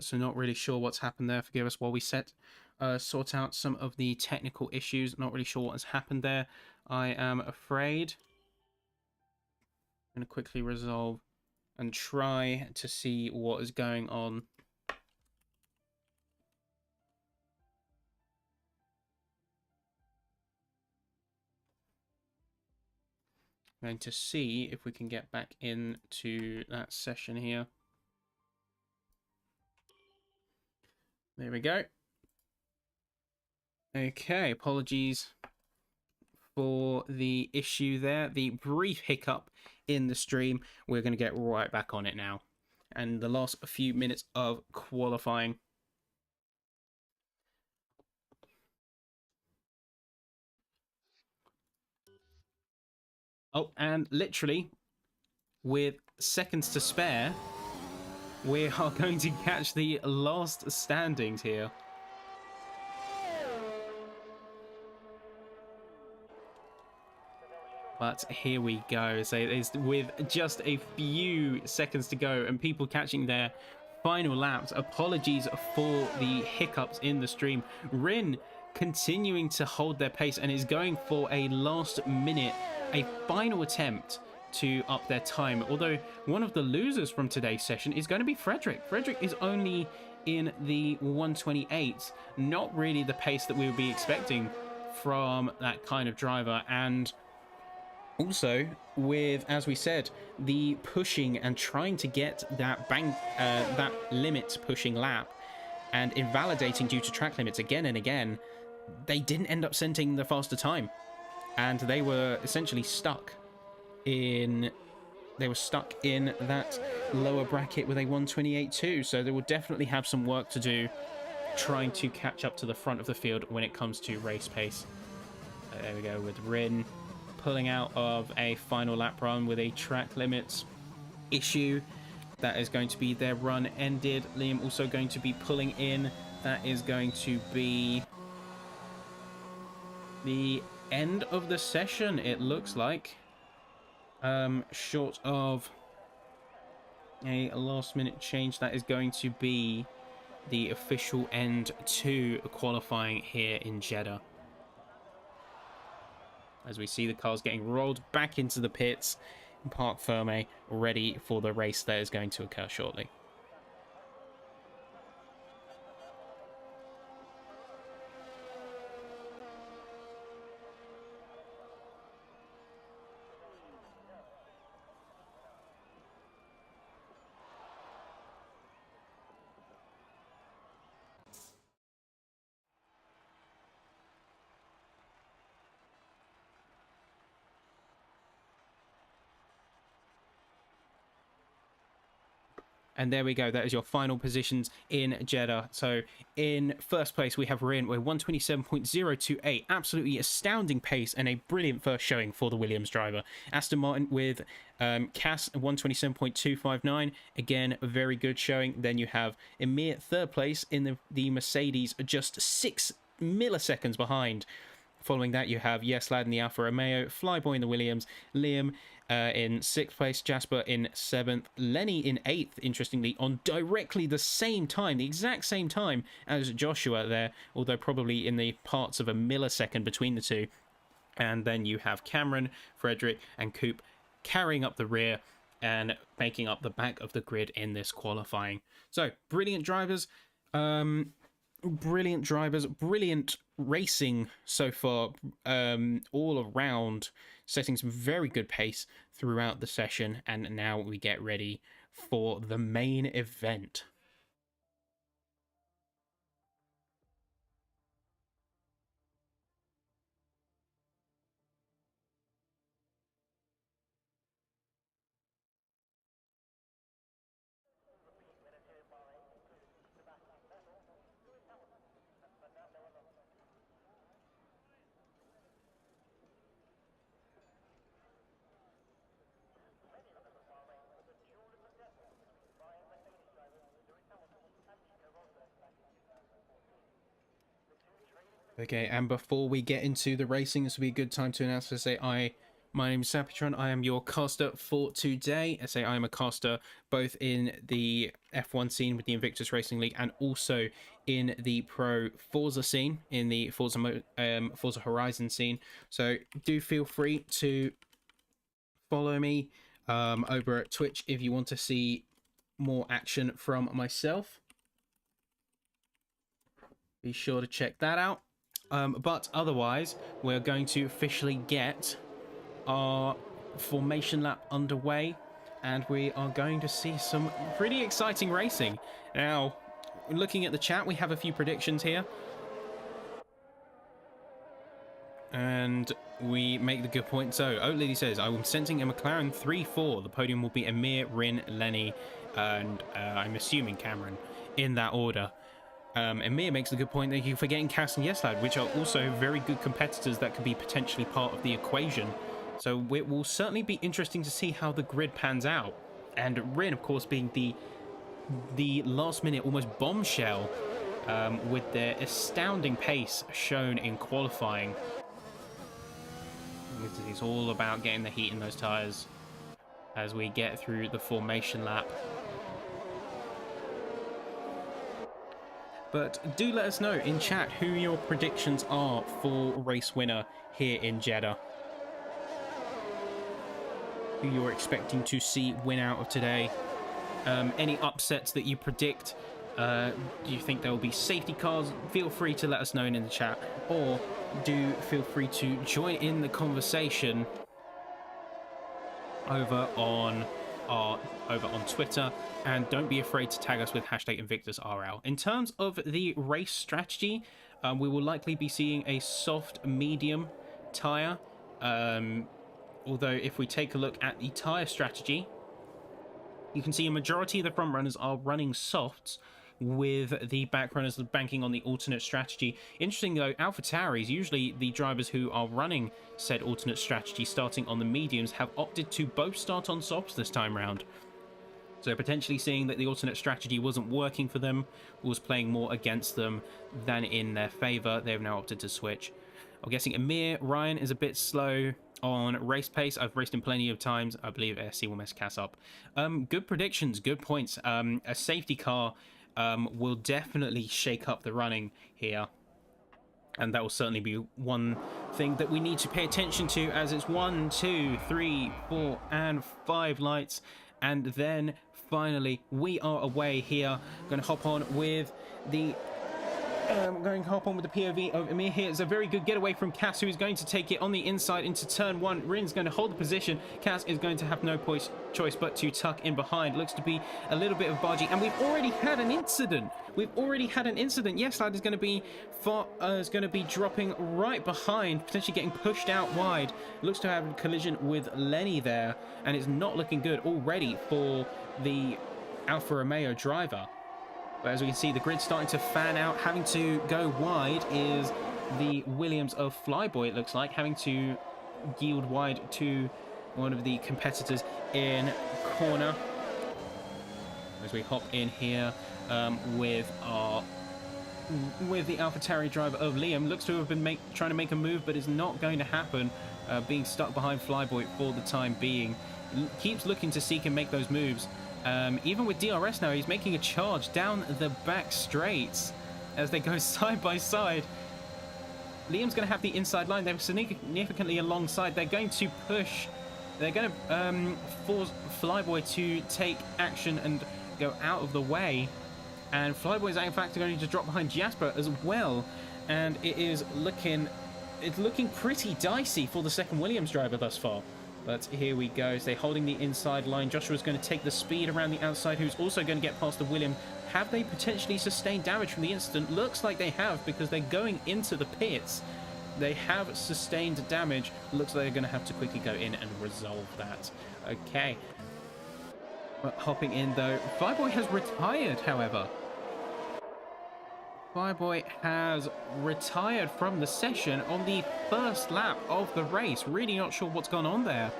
Speaker 1: So not really sure what's happened there. Forgive us while we sort out some of the technical issues. Not really sure what has happened there. I am afraid. I'm going to quickly resolve and try to see what is going on. I'm going to see if we can get back into that session here. There we go. Okay, apologies for the issue there, the brief hiccup in the stream. We're going to get right back on it now. And the last few minutes of qualifying. Oh, and literally, with seconds to spare, we are going to catch the last standings here. But here we go. So it's with just a few seconds to go and people catching their final laps. Apologies for the hiccups in the stream. Rin continuing to hold their pace and is going for a last minute, a final attempt to up their time. Although one of the losers from today's session is going to be Frederick. Frederick is only in the 128s. Not really the pace that we would be expecting from that kind of driver. And also, with, as we said, the pushing and trying to get that that limit pushing lap and invalidating due to track limits again and again, they didn't end up sending the faster time, and they were essentially stuck in that lower bracket with a 128.2. So they will definitely have some work to do trying to catch up to the front of the field when it comes to race pace. There we go with Rin pulling out of a final lap run with a track limits issue. That is going to be their run ended. Liam also going to be pulling in. That is going to be the end of the session, it looks like. Short of a last minute change, that is going to be the official end to qualifying here in Jeddah. As we see the cars getting rolled back into the pits, Parc Ferme ready for the race that is going to occur shortly. And there we go. That is your final positions in Jeddah. So in first place, we have Rin with 127.028. Absolutely astounding pace and a brilliant first showing for the Williams driver. Aston Martin with Cass 127.259. Again, a very good showing. Then you have Emir third place in the Mercedes, just 6 milliseconds behind. Following that, you have Yeslad in the Alfa Romeo, Flyboy in the Williams, Liam in 6th place, Jasper in 7th, Lenny in 8th, interestingly, on directly the same time, the exact same time as Joshua there, although probably in the parts of a millisecond between the two. And then you have Cameron, Frederick, and Coop carrying up the rear and making up the back of the grid in this qualifying. So, brilliant drivers. Brilliant drivers, brilliant racing so far, all around, setting some very good pace throughout the session, and now we get ready for the main event. Okay, and before we get into the racing, this will be a good time to announce to say my name is Sappytron. I am your caster for today. I say I am a caster both in the F1 scene with the Invictus Racing League and also in the Pro Forza scene, in the Forza Horizon scene. So do feel free to follow me over at Twitch if you want to see more action from myself. Be sure to check that out. But otherwise, we're going to officially get our formation lap underway, and we are going to see some pretty exciting racing. Now, looking at the chat, we have a few predictions here. And we make the good point. So, Oat Lily says, I'm sensing a McLaren 3-4. The podium will be Amir, Rin, Lenny, and I'm assuming Cameron, in that order. Amir makes the good point that you're forgetting Cass and Yeslad, which are also very good competitors that could be potentially part of the equation. So it will certainly be interesting to see how the grid pans out. And Rin, of course, being the last-minute almost bombshell with their astounding pace shown in qualifying. It's all about getting the heat in those tyres as we get through the formation lap. But do let us know in chat who your predictions are for race winner here in Jeddah. Who you're expecting to see win out of today. Any upsets that you predict. Do you think there will be safety cars? Feel free to let us know in the chat, or do feel free to join in the conversation over on Twitter, and don't be afraid to tag us with #InvictusRL. In terms of the race strategy, we will likely be seeing a soft medium tire, although if we take a look at the tire strategy, you can see a majority of the front runners are running softs, with the back runners banking on the alternate strategy. Interesting though, AlphaTauris, usually the drivers who are running said alternate strategy starting on the mediums, have opted to both start on softs this time round. So potentially seeing that the alternate strategy wasn't working for them, was playing more against them than in their favour, they've now opted to switch. I'm guessing Amir Ryan is a bit slow on race pace. I've raced him plenty of times. I believe SC will mess Cass up. Good predictions, good points. A safety car will definitely shake up the running here, and that will certainly be one thing that we need to pay attention to, as it's 1, 2, 3, 4 and 5 lights, and then finally we are away here. Going to hop on with the POV of Amir here. It's a very good getaway from Cass, who is going to take it on the inside into turn 1. Rin's going to hold the position. Cass is going to have no choice but to tuck in behind. Looks to be a little bit of barging, and we've already had an incident. Yes, lad is going to be dropping right behind, potentially getting pushed out wide. Looks to have a collision with Lenny there, and it's not looking good already for the Alfa Romeo driver. But as we can see, the grid's starting to fan out. Having to go wide is the Williams of Flyboy, it looks like. Having to yield wide to one of the competitors in corner. As we hop in here with the AlphaTauri driver of Liam. Looks to have been trying to make a move, but is not going to happen. Being stuck behind Flyboy for the time being. Keeps looking to seek and make those moves. Even with DRS now, he's making a charge down the back straights as they go side by side. Liam's going to have the inside line. They're significantly alongside. They're going to push. They're going to force Flyboy to take action and go out of the way. And Flyboy is in fact going to drop behind Jasper as well. And it's looking pretty dicey for the second Williams driver thus far. But here we go. So they're holding the inside line. Joshua's going to take the speed around the outside, who's also going to get past the William. Have they potentially sustained damage from the incident? Looks like they have, because they're going into the pits. They have sustained damage. Looks like they're going to have to quickly go in and resolve that. Okay. But hopping in, though. Flyboy has retired, however. Flyboy has retired from the session on the first lap of the race. Really not sure what's gone on there.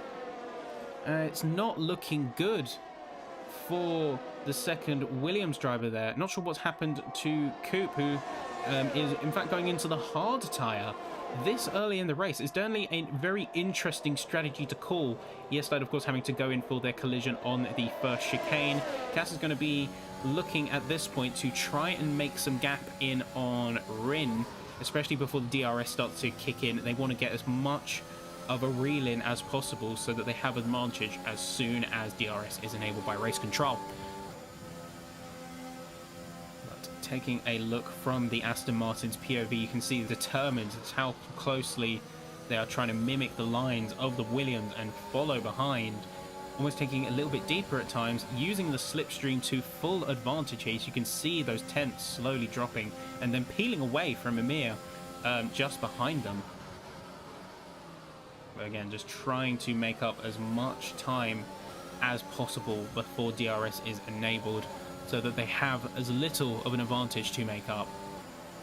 Speaker 1: It's not looking good for the second Williams driver there. Not sure what's happened to Coop, who is in fact going into the hard tyre this early in the race. It's certainly a very interesting strategy to call. Yeslad, of course, having to go in for their collision on the first chicane. Cass is going to be looking at this point to try and make some gap in on Rin, especially before the DRS starts to kick in. They want to get as much of a reel in as possible so that they have advantage as soon as DRS is enabled by race control. But taking a look from the Aston Martin's POV, you can see determined how closely they are trying to mimic the lines of the Williams and follow behind. Almost taking a little bit deeper at times, using the slipstream to full advantage here. So you can see those tents slowly dropping and then peeling away from Amir just behind them. But again, just trying to make up as much time as possible before DRS is enabled so that they have as little of an advantage to make up.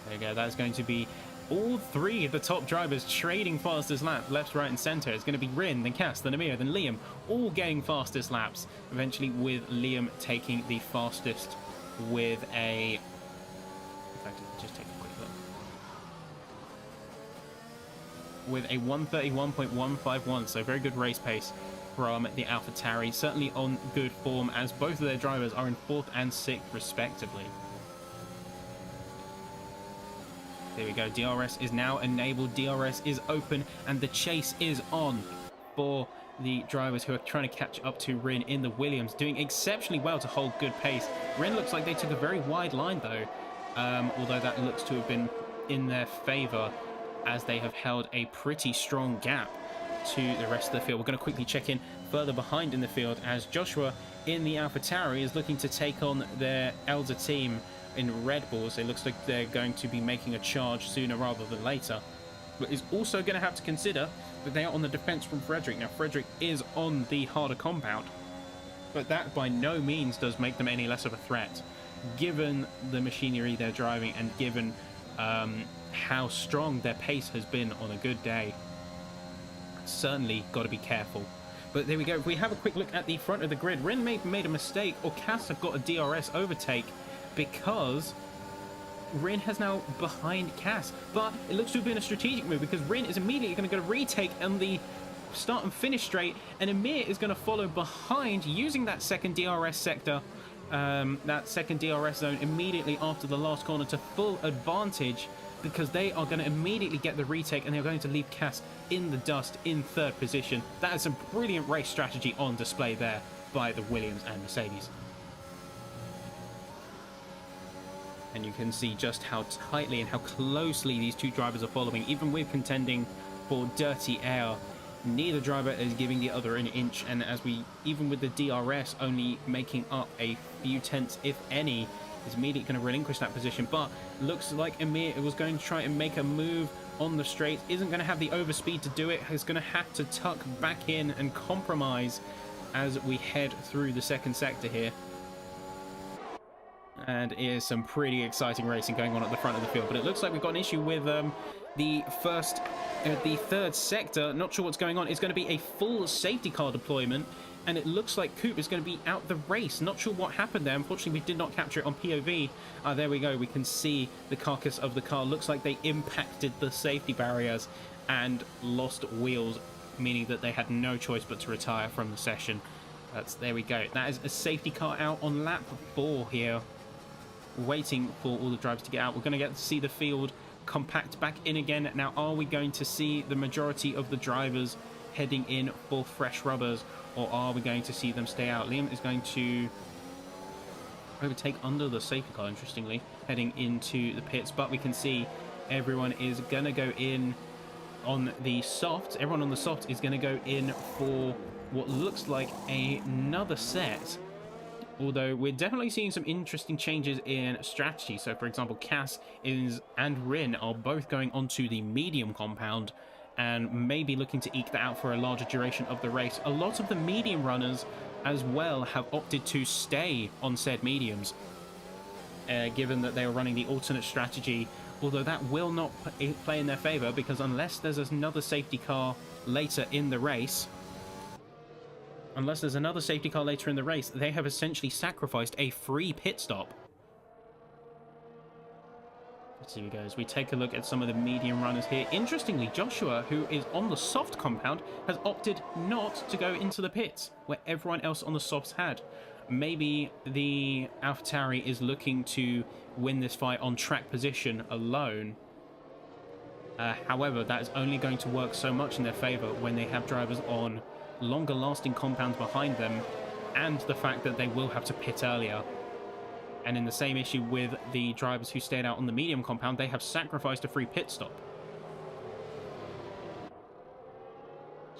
Speaker 1: There you go, that's going to be all three of the top drivers trading fastest lap, left, right, and center. It's going to be Rin, then Cass, then Amir, then Liam, all getting fastest laps. Eventually, with Liam taking the fastest with a. In fact, just take a quick look. With a 131.151, so very good race pace from the AlphaTauri. Certainly on good form, as both of their drivers are in 4th and 6th, respectively. There we go, DRS is now enabled, DRS is open, and the chase is on for the drivers who are trying to catch up to Rin in the Williams, doing exceptionally well to hold good pace. Rin looks like they took a very wide line though, although that looks to have been in their favour as they have held a pretty strong gap to the rest of the field. We're going to quickly check in further behind in the field as Joshua in the AlphaTauri is looking to take on their elder team in Red Bulls. It looks like they're going to be making a charge sooner rather than later, but is also going to have to consider that they are on the defense from Frederick. Now Frederick is on the harder compound, but that by no means does make them any less of a threat given the machinery they're driving and given how strong their pace has been on a good day. Certainly got to be careful. But there we go. If we have a quick look at the front of the grid, Rin may have made a mistake, or Cass have got a DRS overtake, because Rin has now behind Cass. But it looks to have been a strategic move because Rin is immediately going to go retake on the start and finish straight, and Amir is going to follow behind using that second DRS sector, that second DRS zone immediately after the last corner to full advantage, because they are going to immediately get the retake and they're going to leave Cass in the dust in 3rd position. That is some brilliant race strategy on display there by the Williams and Mercedes. And you can see just how tightly and how closely these two drivers are following, even with contending for dirty air. Neither driver is giving the other an inch, and as we, even with the DRS only making up a few tenths, if any, is immediately going to relinquish that position. But looks like Amir was going to try and make a move on the straight, isn't going to have the overspeed to do it, is going to have to tuck back in and compromise as we head through the second sector here. And it is some pretty exciting racing going on at the front of the field, but it looks like we've got an issue with the 3rd sector. Not sure what's going on. It's going to be a full safety car deployment, and it looks like Coop is going to be out the race. Not sure what happened there. Unfortunately, we did not capture it on POV. There we go. We can see the carcass of the car. Looks like they impacted the safety barriers and lost wheels, meaning that they had no choice but to retire from the session. There we go. That is a safety car out on lap 4 here, waiting for all the drivers to get out. We're going to get to see the field compact back in again. Now, are we going to see the majority of the drivers heading in for fresh rubbers, or are we going to see them stay out? Liam is going to overtake under the safety car, interestingly, heading into the pits, but we can see everyone is going to go in on the soft. Everyone on the soft is going to go in for what looks like another set, although we're definitely seeing some interesting changes in strategy. So, for example, Cass and Rin are both going onto the medium compound and maybe looking to eke that out for a larger duration of the race. A lot of the medium runners as well have opted to stay on said mediums, given that they are running the alternate strategy, although that will not play in their favour, because unless there's another safety car later in the race, they have essentially sacrificed a free pit stop. Let's see, as we take a look at some of the medium runners here. Interestingly, Joshua, who is on the soft compound, has opted not to go into the pits, where everyone else on the softs had. Maybe the AlphaTauri is looking to win this fight on track position alone. However, that is only going to work so much in their favour when they have drivers on longer lasting compounds behind them, and the fact that they will have to pit earlier. And in the same issue with the drivers who stayed out on the medium compound, they have sacrificed a free pit stop.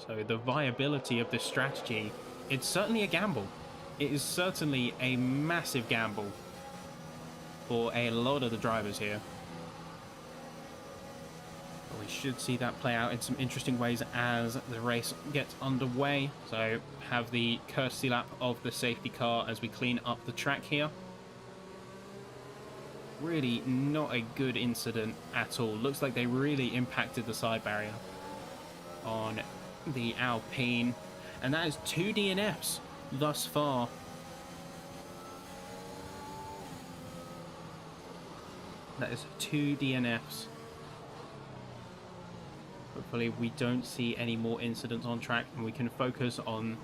Speaker 1: So the viability of this strategy, it's certainly a gamble. It is certainly a massive gamble for a lot of the drivers here. But we should see that play out in some interesting ways as the race gets underway. So have the courtesy lap of the safety car as we clean up the track here. Really not a good incident at all. Looks like they really impacted the side barrier on the Alpine. And that is 2 DNFs thus far. That is 2 DNFs. Hopefully we don't see any more incidents on track and we can focus on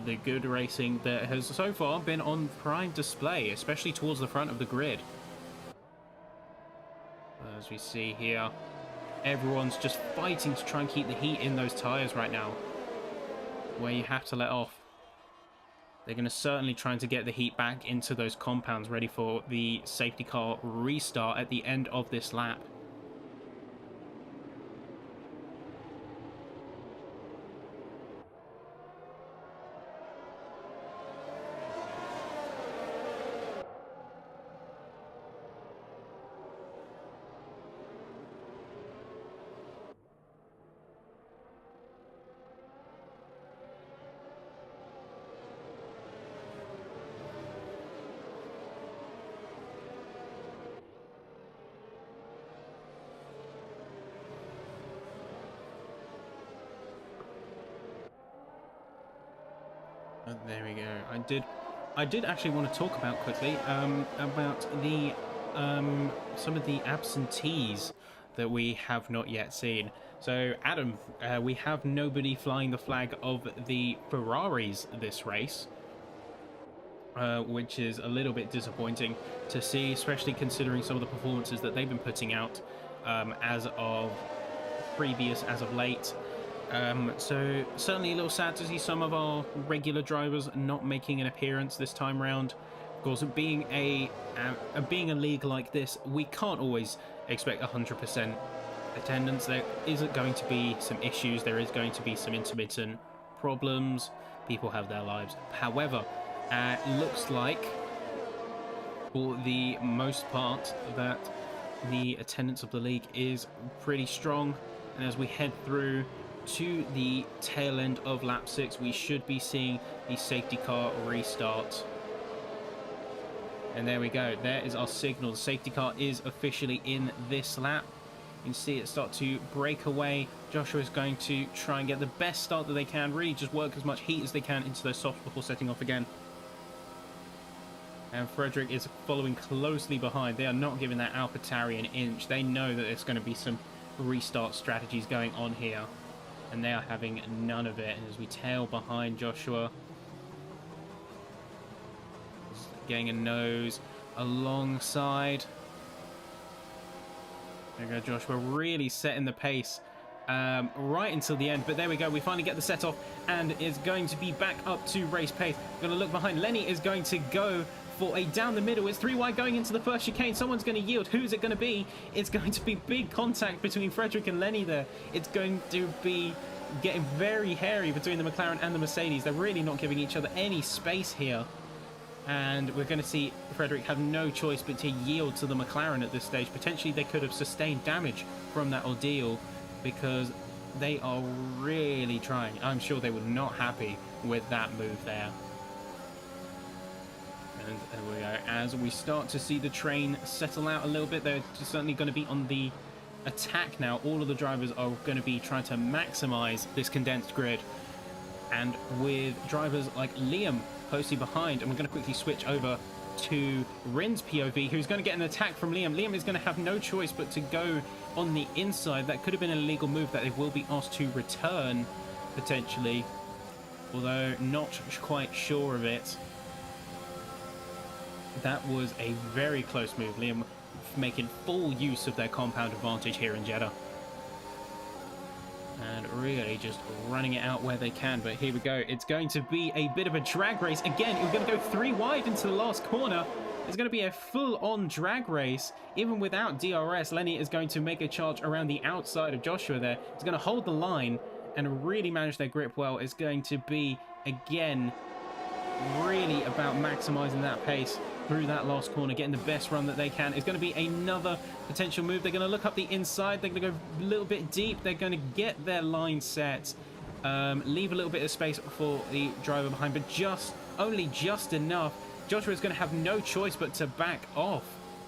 Speaker 1: the good racing that has so far been on prime display, especially towards the front of the grid. As we see here, everyone's just fighting to try and keep the heat in those tyres right now, where you have to let off. They're going to certainly try to get the heat back into those compounds ready for the safety car restart at the end of this lap. There we go. I did actually want to talk about quickly about the some of the absentees that we have not yet seen. So Adam, we have nobody flying the flag of the Ferraris this race, which is a little bit disappointing to see, especially considering some of the performances that they've been putting out as of late. So certainly a little sad to see some of our regular drivers not making an appearance this time round. Of course, being a league like this, we can't always expect 100% attendance. There isn't going to be some issues. There is going to be some intermittent problems. People have their lives. However, it looks like for the most part that the attendance of the league is pretty strong, and as we head through to the tail end of lap 6, we should be seeing the safety car restart. And there we go, there is our signal. The safety car is officially in this lap. You can see it start to break away. Joshua is going to try and get the best start that they can, really just work as much heat as they can into those softs before setting off again. And Frederick is following closely behind. They are not giving that AlphaTauri an inch. They know that there's going to be some restart strategies going on here, and they are having none of it. And as we tail behind Joshua, getting a nose alongside. There we go, Joshua really setting the pace right until the end. But there we go, we finally get the set off, and it's going to be back up to race pace. We're going to look behind. Lenny is going to go for a down the middle. It's 3 wide going into the first chicane. Someone's going to yield. Who's it going to be? It's going to be big contact between Frederick and Lenny there. It's going to be getting very hairy between the McLaren and the Mercedes. They're really not giving each other any space here. And we're going to see Frederick have no choice but to yield to the McLaren at this stage. Potentially they could have sustained damage from that ordeal, because they are really trying. I'm sure they were not happy with that move there. And there we go. As we start to see the train settle out a little bit, they're certainly going to be on the attack now. All of the drivers are going to be trying to maximize this condensed grid. And with drivers like Liam closely behind, and we're going to quickly switch over to Rin's POV, who's going to get an attack from Liam. Liam is going to have no choice but to go on the inside. That could have been an illegal move that they will be asked to return, potentially, although not quite sure of it. That was a very close move. Liam making full use of their compound advantage here in Jeddah, and really just running it out where they can. But here we go. It's going to be a bit of a drag race. Again, we're going to go 3 wide into the last corner. It's going to be a full-on drag race. Even without DRS, Lenny is going to make a charge around the outside of Joshua there. He's going to hold the line and really manage their grip well. It's going to be, again, really about maximizing that pace. through that last corner, getting the best run that they can. It's going to be another potential move. They're going to look up the inside. They're going to go a little bit deep. They're going to get their line set, leave a little bit of space for the driver behind, but only just enough. Joshua is going to have no choice but to back off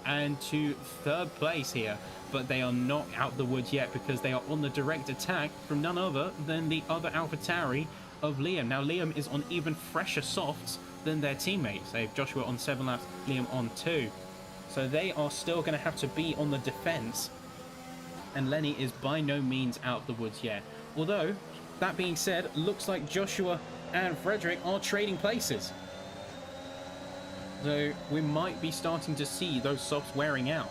Speaker 1: and to third place here, but they are not out the woods yet because they are on the direct attack from none other than the other AlphaTauri of Liam. Now Liam is on even fresher softs than their teammates. They have Joshua on 7 laps, Liam on 2, so they are still going to have to be on the defense, and Lenny is by no means out of the woods yet. Although that being said, looks like Joshua and Frederick are trading places. So we might be starting to see those softs wearing out.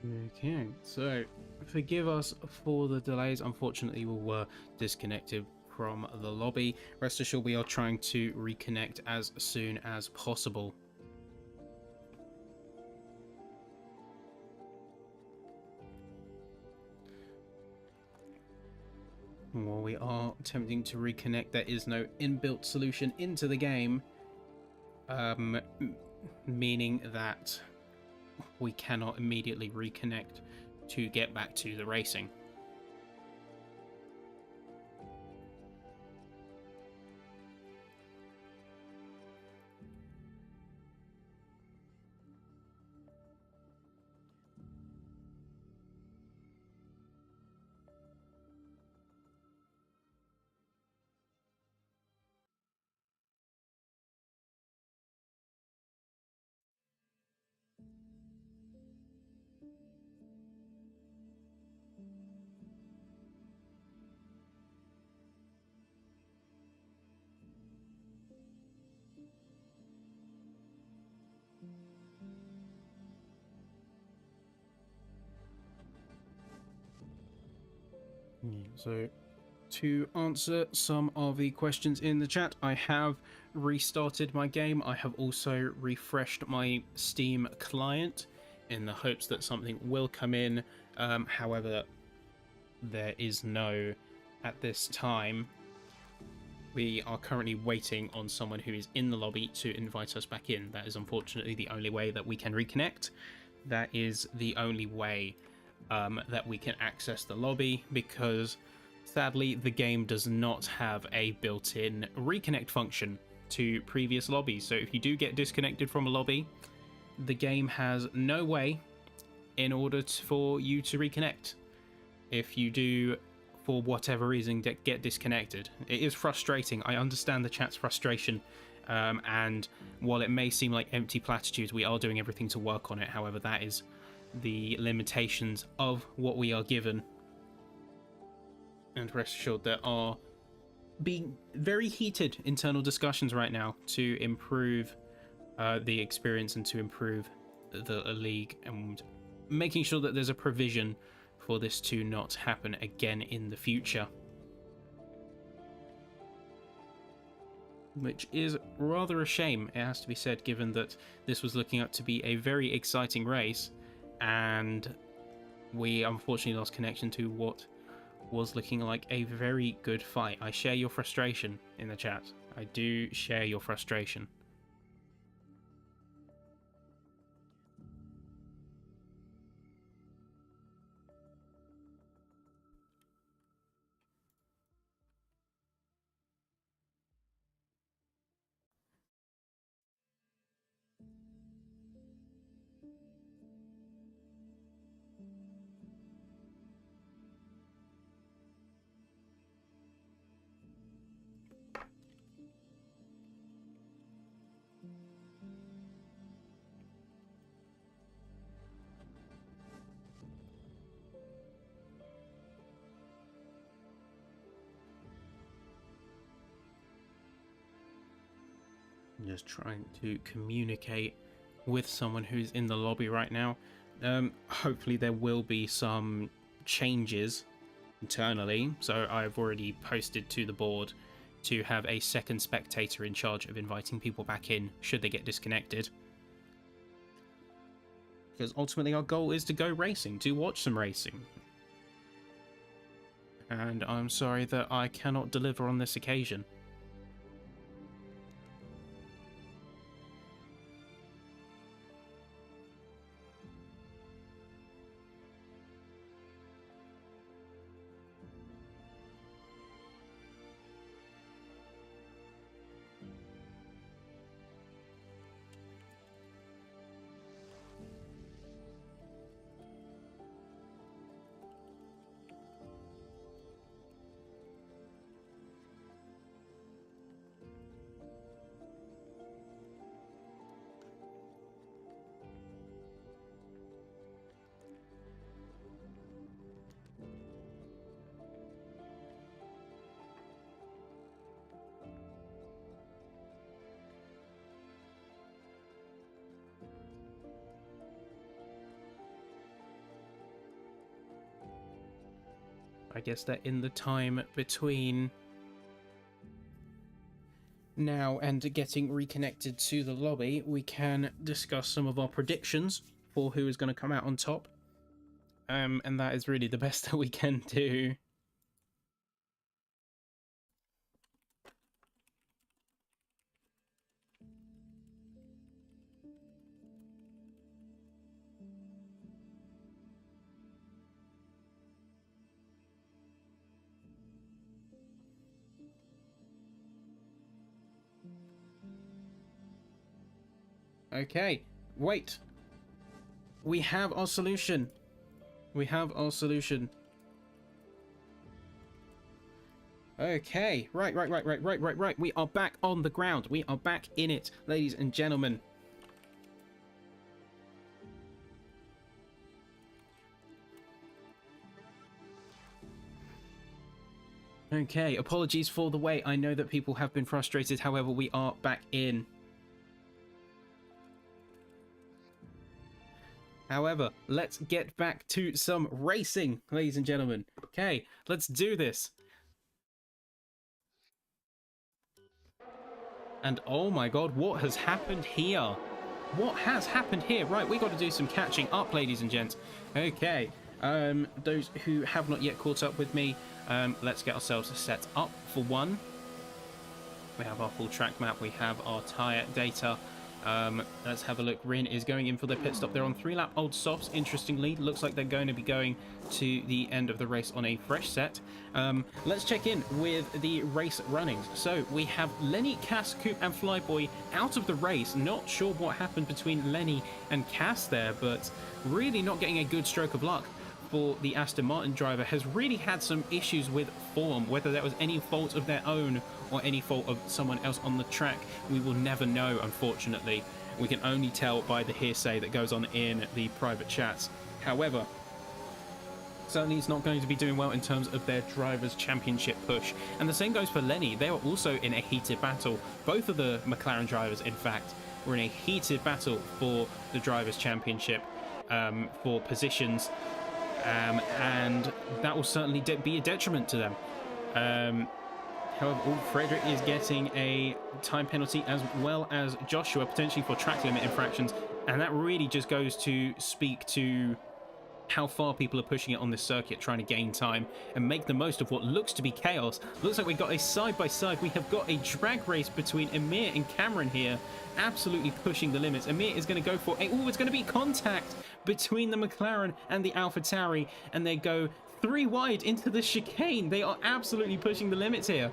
Speaker 1: Okay, so forgive us for the delays. Unfortunately, we were disconnected from the lobby. Rest assured, we are trying to reconnect as soon as possible. While we are attempting to reconnect, there is no inbuilt solution into the game, meaning that we cannot immediately reconnect to get back to the racing. So to answer some of the questions in the chat, I have restarted my game. I have also refreshed my Steam client in the hopes that something will come in. However, there is no at this time. We are currently waiting on someone who is in the lobby to invite us back in. That is unfortunately the only way that we can reconnect. That is the only way that we can access the lobby, because sadly the game does not have a built-in reconnect function to previous lobbies. So if you do get disconnected from a lobby, the game has no way in order for you to reconnect. If you do, for whatever reason, get disconnected, it is frustrating. I understand the chat's frustration, and while it may seem like empty platitudes, we are doing everything to work on it. However, that is the limitations of what we are given. And rest assured, there are being very heated internal discussions right now to improve the experience and to improve the league, and making sure that there's a provision for this to not happen again in the future. Which is rather a shame, it has to be said, given that this was looking up to be a very exciting race, and we unfortunately lost connection to what was looking like a very good fight. I share your frustration in the chat. I do share your frustration. Just trying to communicate with someone who's in the lobby right now. Hopefully there will be some changes internally. So I've already posted to the board to have a second spectator in charge of inviting people back in should they get disconnected. Because ultimately our goal is to go racing, to watch some racing. And I'm sorry that I cannot deliver on this occasion. I guess that in the time between now and getting reconnected to the lobby, we can discuss some of our predictions for who is going to come out on top. And that is really the best that we can do. Okay, wait. We have our solution. We have our solution. Okay, right. We are back on the ground. We are back in it, ladies and gentlemen. Okay, apologies for the wait. I know that people have been frustrated. However, we are back in. However, let's get back to some racing, ladies and gentlemen. Okay, let's do this. And oh my god, what has happened here? What has happened here? Right, we got to do some catching up, ladies and gents. Okay, those who have not yet caught up with me, let's get ourselves set up for one. We have our full track map, we have our tyre data. Let's have a look. Rin is going in for their pit stop. They're on 3-lap old softs. Interestingly, looks like they're going to be going to the end of the race on a fresh set. Let's check in with the race runnings. So we have Lenny, Cass, Coop and Flyboy out of the race. Not sure what happened between Lenny and Cass there, but really not getting a good stroke of luck for the Aston Martin driver. Has really had some issues with form, whether that was any fault of their own or any fault of someone else on the track. We will never know, unfortunately. We can only tell by the hearsay that goes on in the private chats. However, certainly it's not going to be doing well in terms of their drivers' championship push. And the same goes for Lenny. They were also in a heated battle. Both of the McLaren drivers, in fact, were in a heated battle for the drivers' championship for positions. And that will certainly be a detriment to them. However, Frederick is getting a time penalty, as well as Joshua, potentially for track limit infractions. And that really just goes to speak to how far people are pushing it on this circuit, trying to gain time and make the most of what looks to be chaos. Looks like we've got a side-by-side. We have got a drag race between Emir and Cameron here, absolutely pushing the limits. Emir is going to go for a... Oh, it's going to be contact between the McLaren and the AlphaTauri, and they go 3 wide into the chicane. They are absolutely pushing the limits here.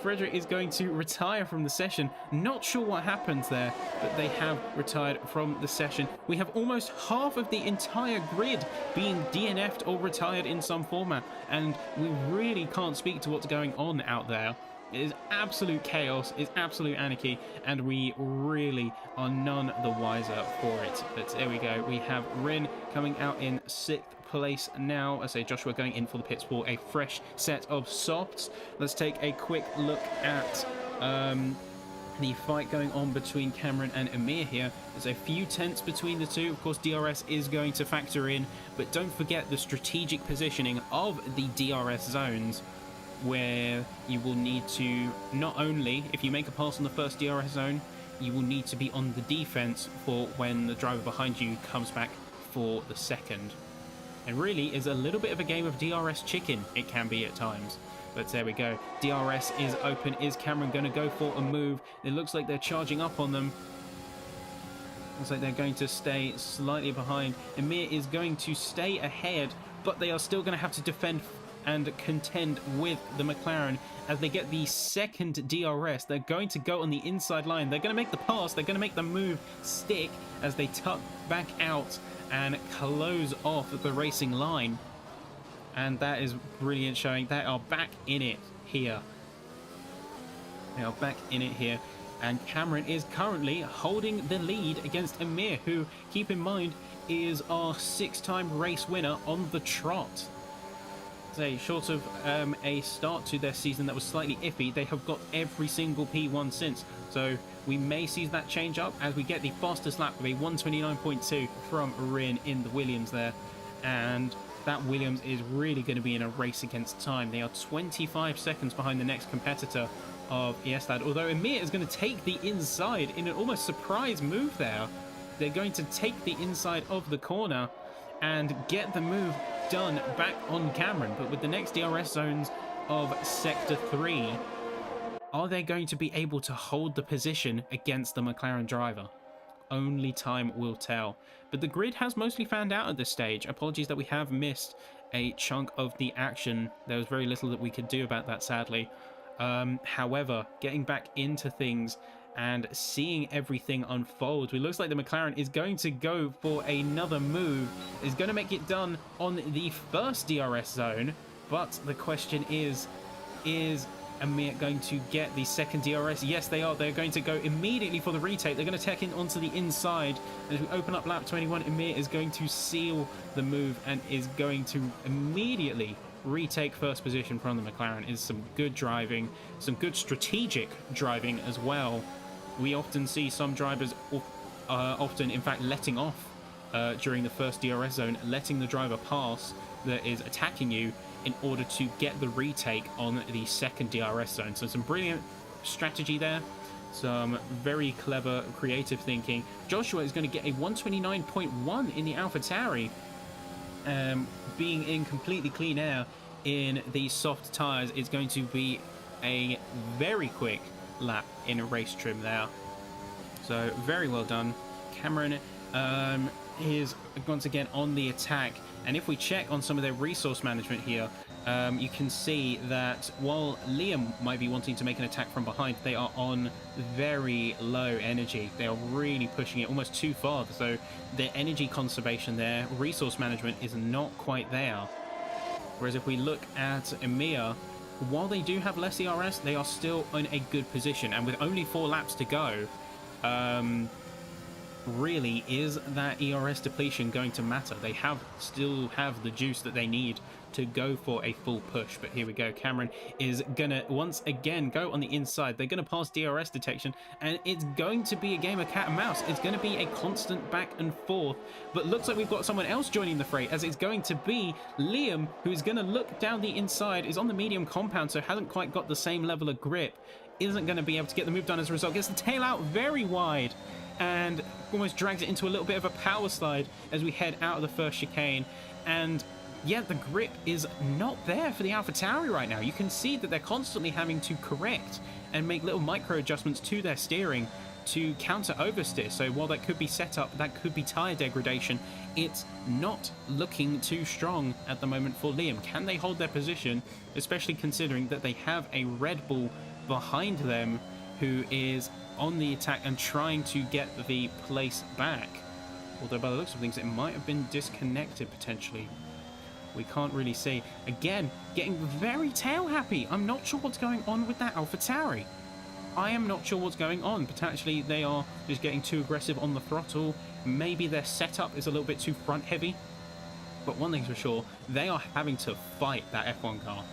Speaker 1: Frederick is going to retire from the session. Not sure what happens there, but they have retired from the session. We have almost half of the entire grid being DNF'd or retired in some format, and we really can't speak to what's going on out there. It is absolute chaos, it's absolute anarchy, and we really are none the wiser for it. But there we go. We have Rin coming out in 6th place now. I say Joshua going in for the pits for a fresh set of softs. Let's take a quick look at the fight going on between Cameron and Emir here. There's a few tenths between the two. Of course, DRS is going to factor in, but don't forget the strategic positioning of the DRS zones, where you will need to, not only if you make a pass on the first DRS zone, you will need to be on the defense for when the driver behind you comes back for the second. And really is a little bit of a game of DRS chicken, it can be at times. But there we go. DRS is open. Is Cameron going to go for a move? It looks like they're charging up on them. Looks like they're going to stay slightly behind. Emir is going to stay ahead, but they are still going to have to defend and contend with the McLaren as they get the second DRS. They're going to go on the inside line. They're going to make the pass. They're going to make the move stick as they tuck back out and close off the racing line. And that is brilliant, showing they are back in it here. They are back in it here. And Cameron is currently holding the lead against Emir, who, keep in mind, is our 6-time race winner on the trot. So short of a start to their season that was slightly iffy, they have got every single P1 since. So we may see that change up as we get the fastest lap of a 129.2 from Rin in the Williams there. And that Williams is really going to be in a race against time. They are 25 seconds behind the next competitor of Ieslad, although Emir is going to take the inside in an almost surprise move there. They're going to take the inside of the corner and get the move done back on Cameron. But with the next DRS zones of Sector 3, are they going to be able to hold the position against the McLaren driver? Only time will tell. But the grid has mostly fanned out at this stage. Apologies that we have missed a chunk of the action. There was very little that we could do about that, sadly. However, getting back into things and seeing everything unfold, it looks like the McLaren is going to go for another move. Is going to make it done on the first DRS zone. But the question is Emir going to get the second DRS? Yes, they are. They're going to go immediately for the retake. They're going to take in onto the inside. As we open up lap 21, Emir is going to seal the move and is going to immediately retake first position from the McLaren. Is some good driving, some good strategic driving as well. We often see some drivers often, in fact, letting off during the first DRS zone, letting the driver pass that is attacking you in order to get the retake on the second DRS zone. So some brilliant strategy there, some very clever creative thinking. Joshua is going to get a 129.1 in the AlphaTauri, being in completely clean air in the soft tyres. Is going to be a very quick lap in a race trim there. So very well done. Cameron is once again on the attack, and if we check on some of their resource management here, you can see that while Liam might be wanting to make an attack from behind, they are on very low energy. They are really pushing it almost too far, so their energy conservation, their resource management is not quite there. Whereas if we look at Emir, while they do have less ERS, they are still in a good position, and with only 4 laps to go, really, is that ERS depletion going to matter? They still have the juice that they need to go for a full push. But here we go. Cameron is gonna once again go on the inside. They're gonna pass DRS detection, and it's going to be a game of cat and mouse. It's going to be a constant back and forth, but looks like we've got someone else joining the fray, as it's going to be Liam, who's going to look down the inside, is on the medium compound, so hasn't quite got the same level of grip, isn't going to be able to get the move done as a result, gets the tail out very wide and almost drags it into a little bit of a power slide as we head out of the first chicane. And yeah, the grip is not there for the AlphaTauri right now. You can see that they're constantly having to correct and make little micro adjustments to their steering to counter oversteer. So while that could be set up, that could be tyre degradation, it's not looking too strong at the moment for Liam. Can they hold their position, especially considering that they have a Red Bull behind them who is on the attack and trying to get the place back? Although by the looks of things, it might have been disconnected potentially. We can't really see. Again, getting very tail happy. I'm not sure what's going on with that AlphaTauri. I am not sure what's going on. Potentially they are just getting too aggressive on the throttle. Maybe their setup is a little bit too front heavy. But one thing's for sure, they are having to fight that F1 car.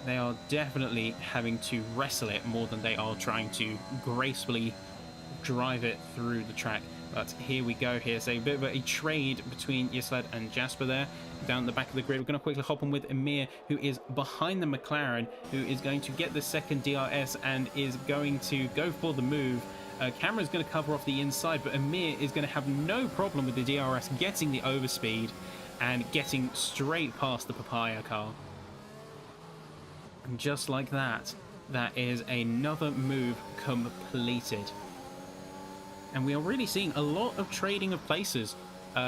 Speaker 1: They are definitely having to wrestle it more than they are trying to gracefully drive it through the track. But here we go. Here's a bit of a trade between Yislad and Jasper there down the back of the grid. We're going to quickly hop on with Emir, who is behind the McLaren, who is going to get the second DRS and is going to go for the move. Cameron's going to cover off the inside, but Emir is going to have no problem with the DRS getting the overspeed and getting straight past the Papaya car. And just like that, that is another move completed. And we are really seeing a lot of trading of places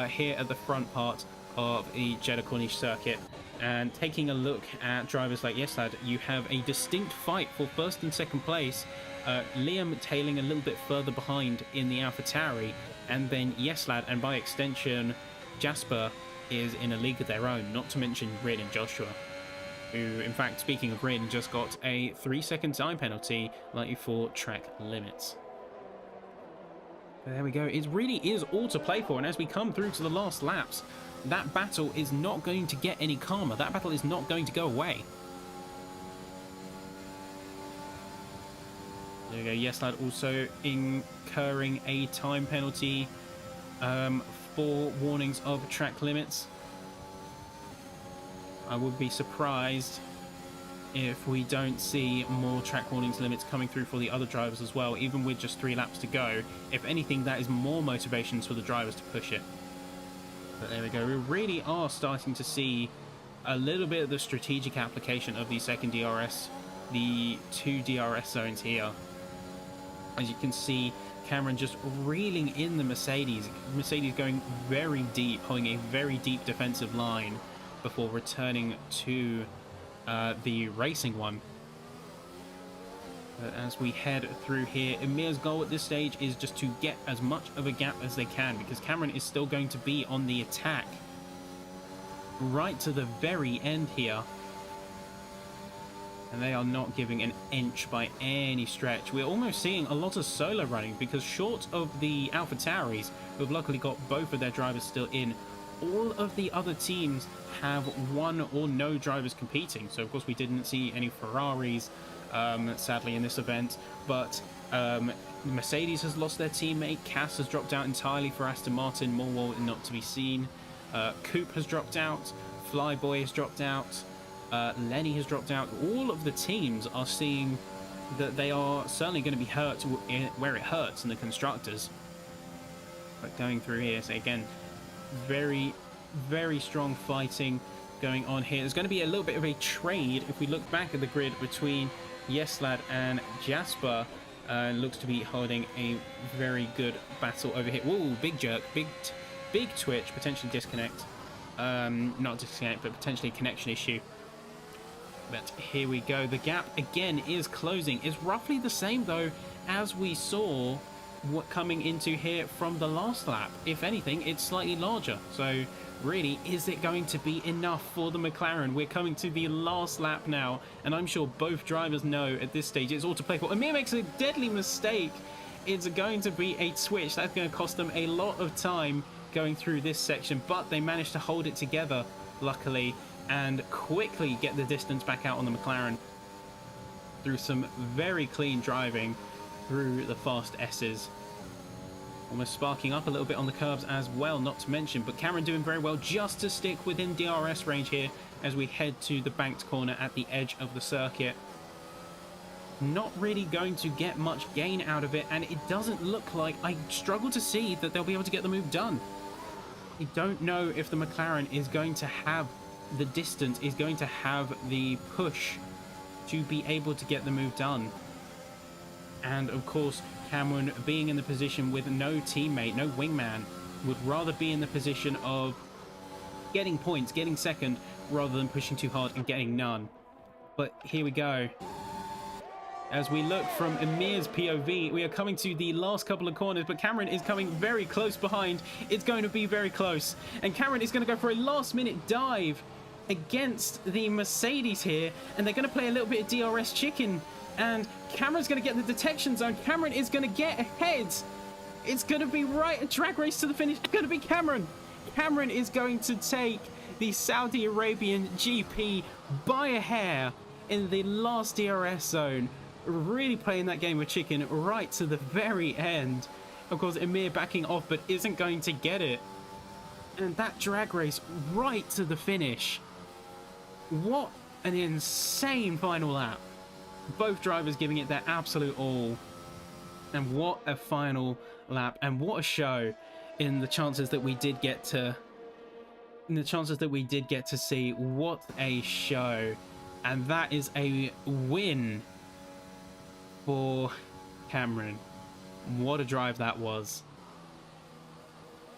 Speaker 1: here at the front part of the Jeddah Corniche circuit. And taking a look at drivers like Yeslad, you have a distinct fight for first and second place. Liam tailing a little bit further behind in the AlphaTauri, and then Yeslad, and by extension Jasper, is in a league of their own, not to mention Rin and Joshua, who, in fact, speaking of Rin, just got a 3-second time penalty, likely for track limits. But there we go. It really is all to play for, and as we come through to the last laps, that battle is not going to get any calmer. That battle is not going to go away. There we go. Yeslad also incurring a time penalty for warnings of track limits. I would be surprised if we don't see more track warnings limits coming through for the other drivers as well, even with just 3 laps to go. If anything, that is more motivations for the drivers to push it. But there we go. We really are starting to see a little bit of the strategic application of the second DRS, the 2 DRS zones here. As you can see, Cameron just reeling in the Mercedes. Mercedes going very deep, holding a very deep defensive line before returning to the racing one. But as we head through here, Emir's goal at this stage is just to get as much of a gap as they can, because Cameron is still going to be on the attack right to the very end here. And they are not giving an inch by any stretch. We're almost seeing a lot of solo running, because short of the AlphaTauris, who have luckily got both of their drivers still in, all of the other teams have one or no drivers competing. So of course we didn't see any Ferraris, sadly, in this event, but Mercedes has lost their teammate, Cass has dropped out entirely for Aston Martin, Morwell not to be seen, Coupe has dropped out, Flyboy has dropped out, Lenny has dropped out. All of the teams are seeing that they are certainly going to be hurt where it hurts in the Constructors. But going through here, so again, very, very strong fighting going on here. There's going to be a little bit of a trade if we look back at the grid between Yeslad and Jasper. Looks to be holding a very good battle over here. Whoa, big jerk, big twitch, potentially disconnect. Not disconnect, but potentially a connection issue. But here we go. The gap again is closing. It's roughly the same though as we saw coming into here from the last lap. If anything, it's slightly larger. So really, is it going to be enough for the McLaren? We're coming to the last lap now, and I'm sure both drivers know at this stage it's all to play for. Amir makes a deadly mistake. It's going to be a switch. That's going to cost them a lot of time going through this section, but they managed to hold it together, luckily, and quickly get the distance back out on the McLaren through some very clean driving through the fast S's. Almost sparking up a little bit on the curbs as well, not to mention, but Cameron doing very well just to stick within DRS range here as we head to the banked corner at the edge of the circuit. Not really going to get much gain out of it, and it doesn't look like, I struggle to see that they'll be able to get the move done. I don't know if the McLaren is going to have the distance, is going to have the push to be able to get the move done. And of course, Cameron being in the position with no teammate, no wingman, would rather be in the position of getting points, getting second, rather than pushing too hard and getting none. But here we go. As we look from Emir's POV, we are coming to the last couple of corners, but Cameron is coming very close behind. It's going to be very close. And Cameron is going to go for a last-minute dive against the Mercedes here, and they're going to play a little bit of DRS chicken, and Cameron's going to get the detection zone. Cameron is going to get ahead. It's going to be right a drag race to the finish. It's going to be Cameron. Cameron is going to take the Saudi Arabian GP by a hair in the last DRS zone, really playing that game of chicken right to the very end. Of course, Emir backing off, but isn't going to get it. And that drag race right to the finish. What an insane final lap. Both drivers giving it their absolute all. And what a final lap, and what a show in the chances that we did get to see. What a show. And that is a win for Cameron. What a drive that was.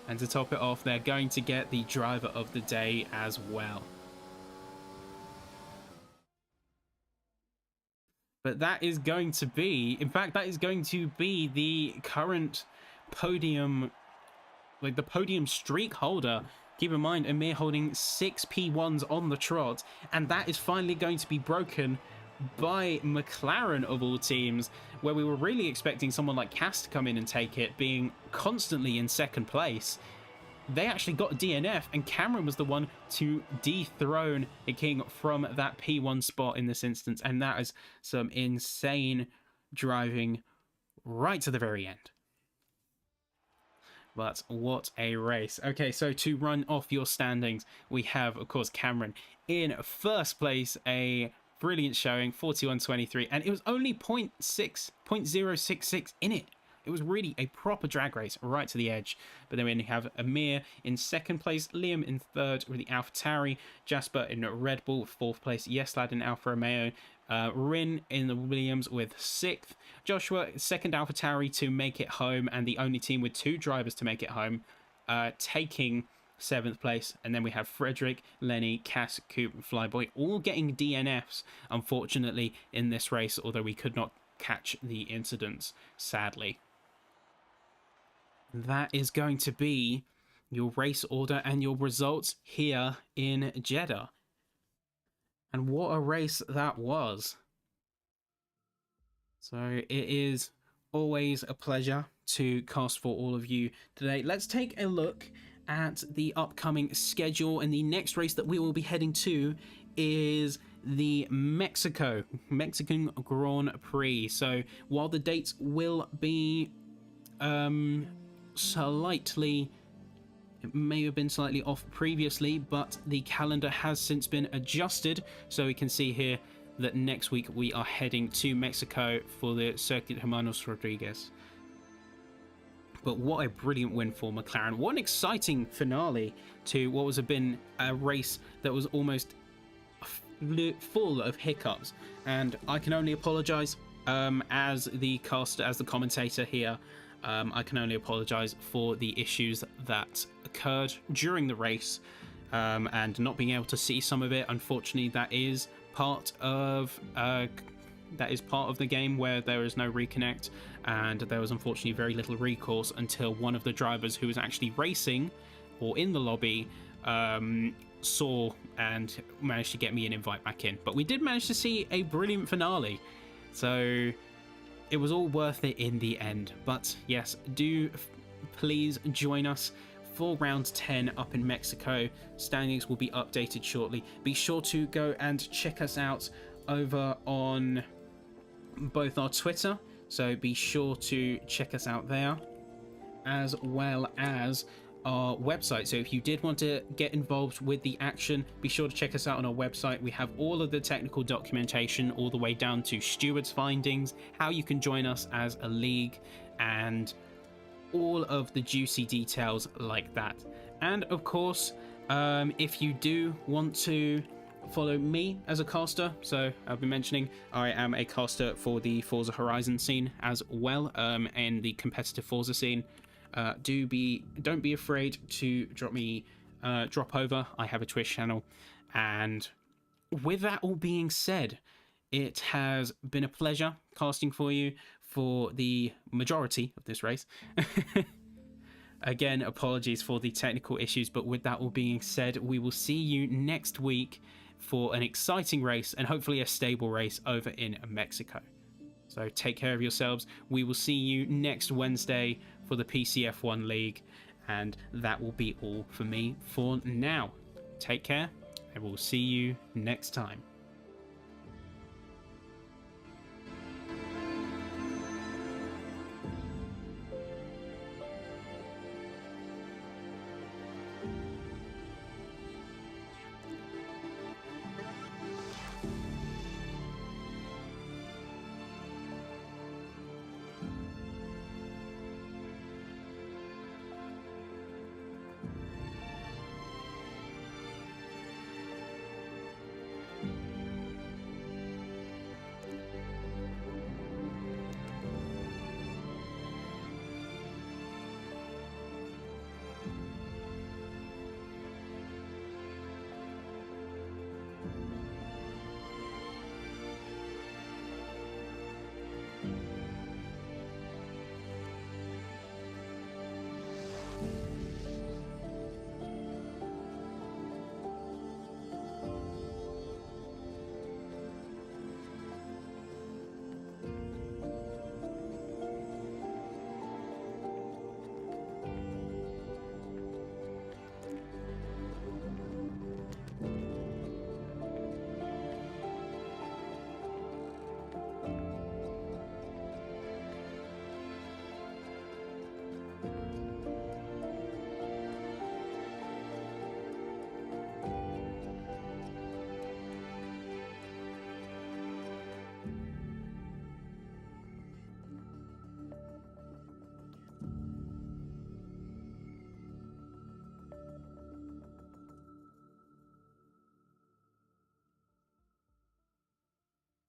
Speaker 1: And to top it off, they're going to get the driver of the day as well. But that is going to be, in fact, that is going to be the current podium, like the podium streak holder. Keep in mind, Emir holding 6 P1s on the trot, and that is finally going to be broken by McLaren of all teams, where we were really expecting someone like Cass to come in and take it, being constantly in second place. They actually got a DNF, and Cameron was the one to dethrone the king from that P1 spot in this instance, and that is some insane driving right to the very end. But what a race. Okay, so to run off your standings, we have, of course, Cameron in first place, a brilliant showing, 41.23, and it was only 0.066 in it. It was really a proper drag race right to the edge. But then we have Amir in second place, Liam in third with the AlphaTauri, Jasper in Red Bull fourth place, Yeslad in Alfa Romeo, Rin in the Williams with sixth, Joshua second AlphaTauri to make it home, and the only team with 2 drivers to make it home, taking 7th place. And then we have Frederick, Lenny, Cass, Coop, and Flyboy all getting DNFs, unfortunately, in this race, although we could not catch the incidents, sadly. That is going to be your race order and your results here in Jeddah. And what a race that was. So it is always a pleasure to cast for all of you today. Let's take a look at the upcoming schedule, and the next race that we will be heading to is the Mexican Grand Prix. So while the dates will be slightly, it may have been slightly off previously, but the calendar has since been adjusted, so we can see here that next week we are heading to Mexico for the Circuit Hermanos Rodriguez. But what a brilliant win for McLaren. What an exciting finale to what was been a race that was almost full of hiccups, and I can only apologize as the commentator here. I can only apologize for the issues that occurred during the race, and not being able to see some of it. Unfortunately, that is part of the game where there is no reconnect, and there was unfortunately very little recourse until one of the drivers who was actually racing or in the lobby saw and managed to get me an invite back in. But we did manage to see a brilliant finale, so it was all worth it in the end. But yes, do please join us for round 10 up in Mexico. Standings will be updated shortly. Be sure to go and check us out over on both our Twitter, so be sure to check us out there, as well as our website. So if you did want to get involved with the action, be sure to check us out on our website. We have all of the technical documentation, all the way down to stewards findings, how you can join us as a league, and all of the juicy details like that. And of course, if you do want to follow me as a caster, so I've been mentioning I am a caster for the Forza Horizon scene as well, in the competitive Forza scene. Don't be afraid to drop over. I have a Twitch channel. And with that all being said, it has been a pleasure casting for you for the majority of this race. Again, apologies for the technical issues, but with that all being said, we will see you next week for an exciting race, and hopefully a stable race over in Mexico. So take care of yourselves. We will see you next Wednesday for the PC F1 League, and that will be all for me for now. Take care, and we'll see you next time.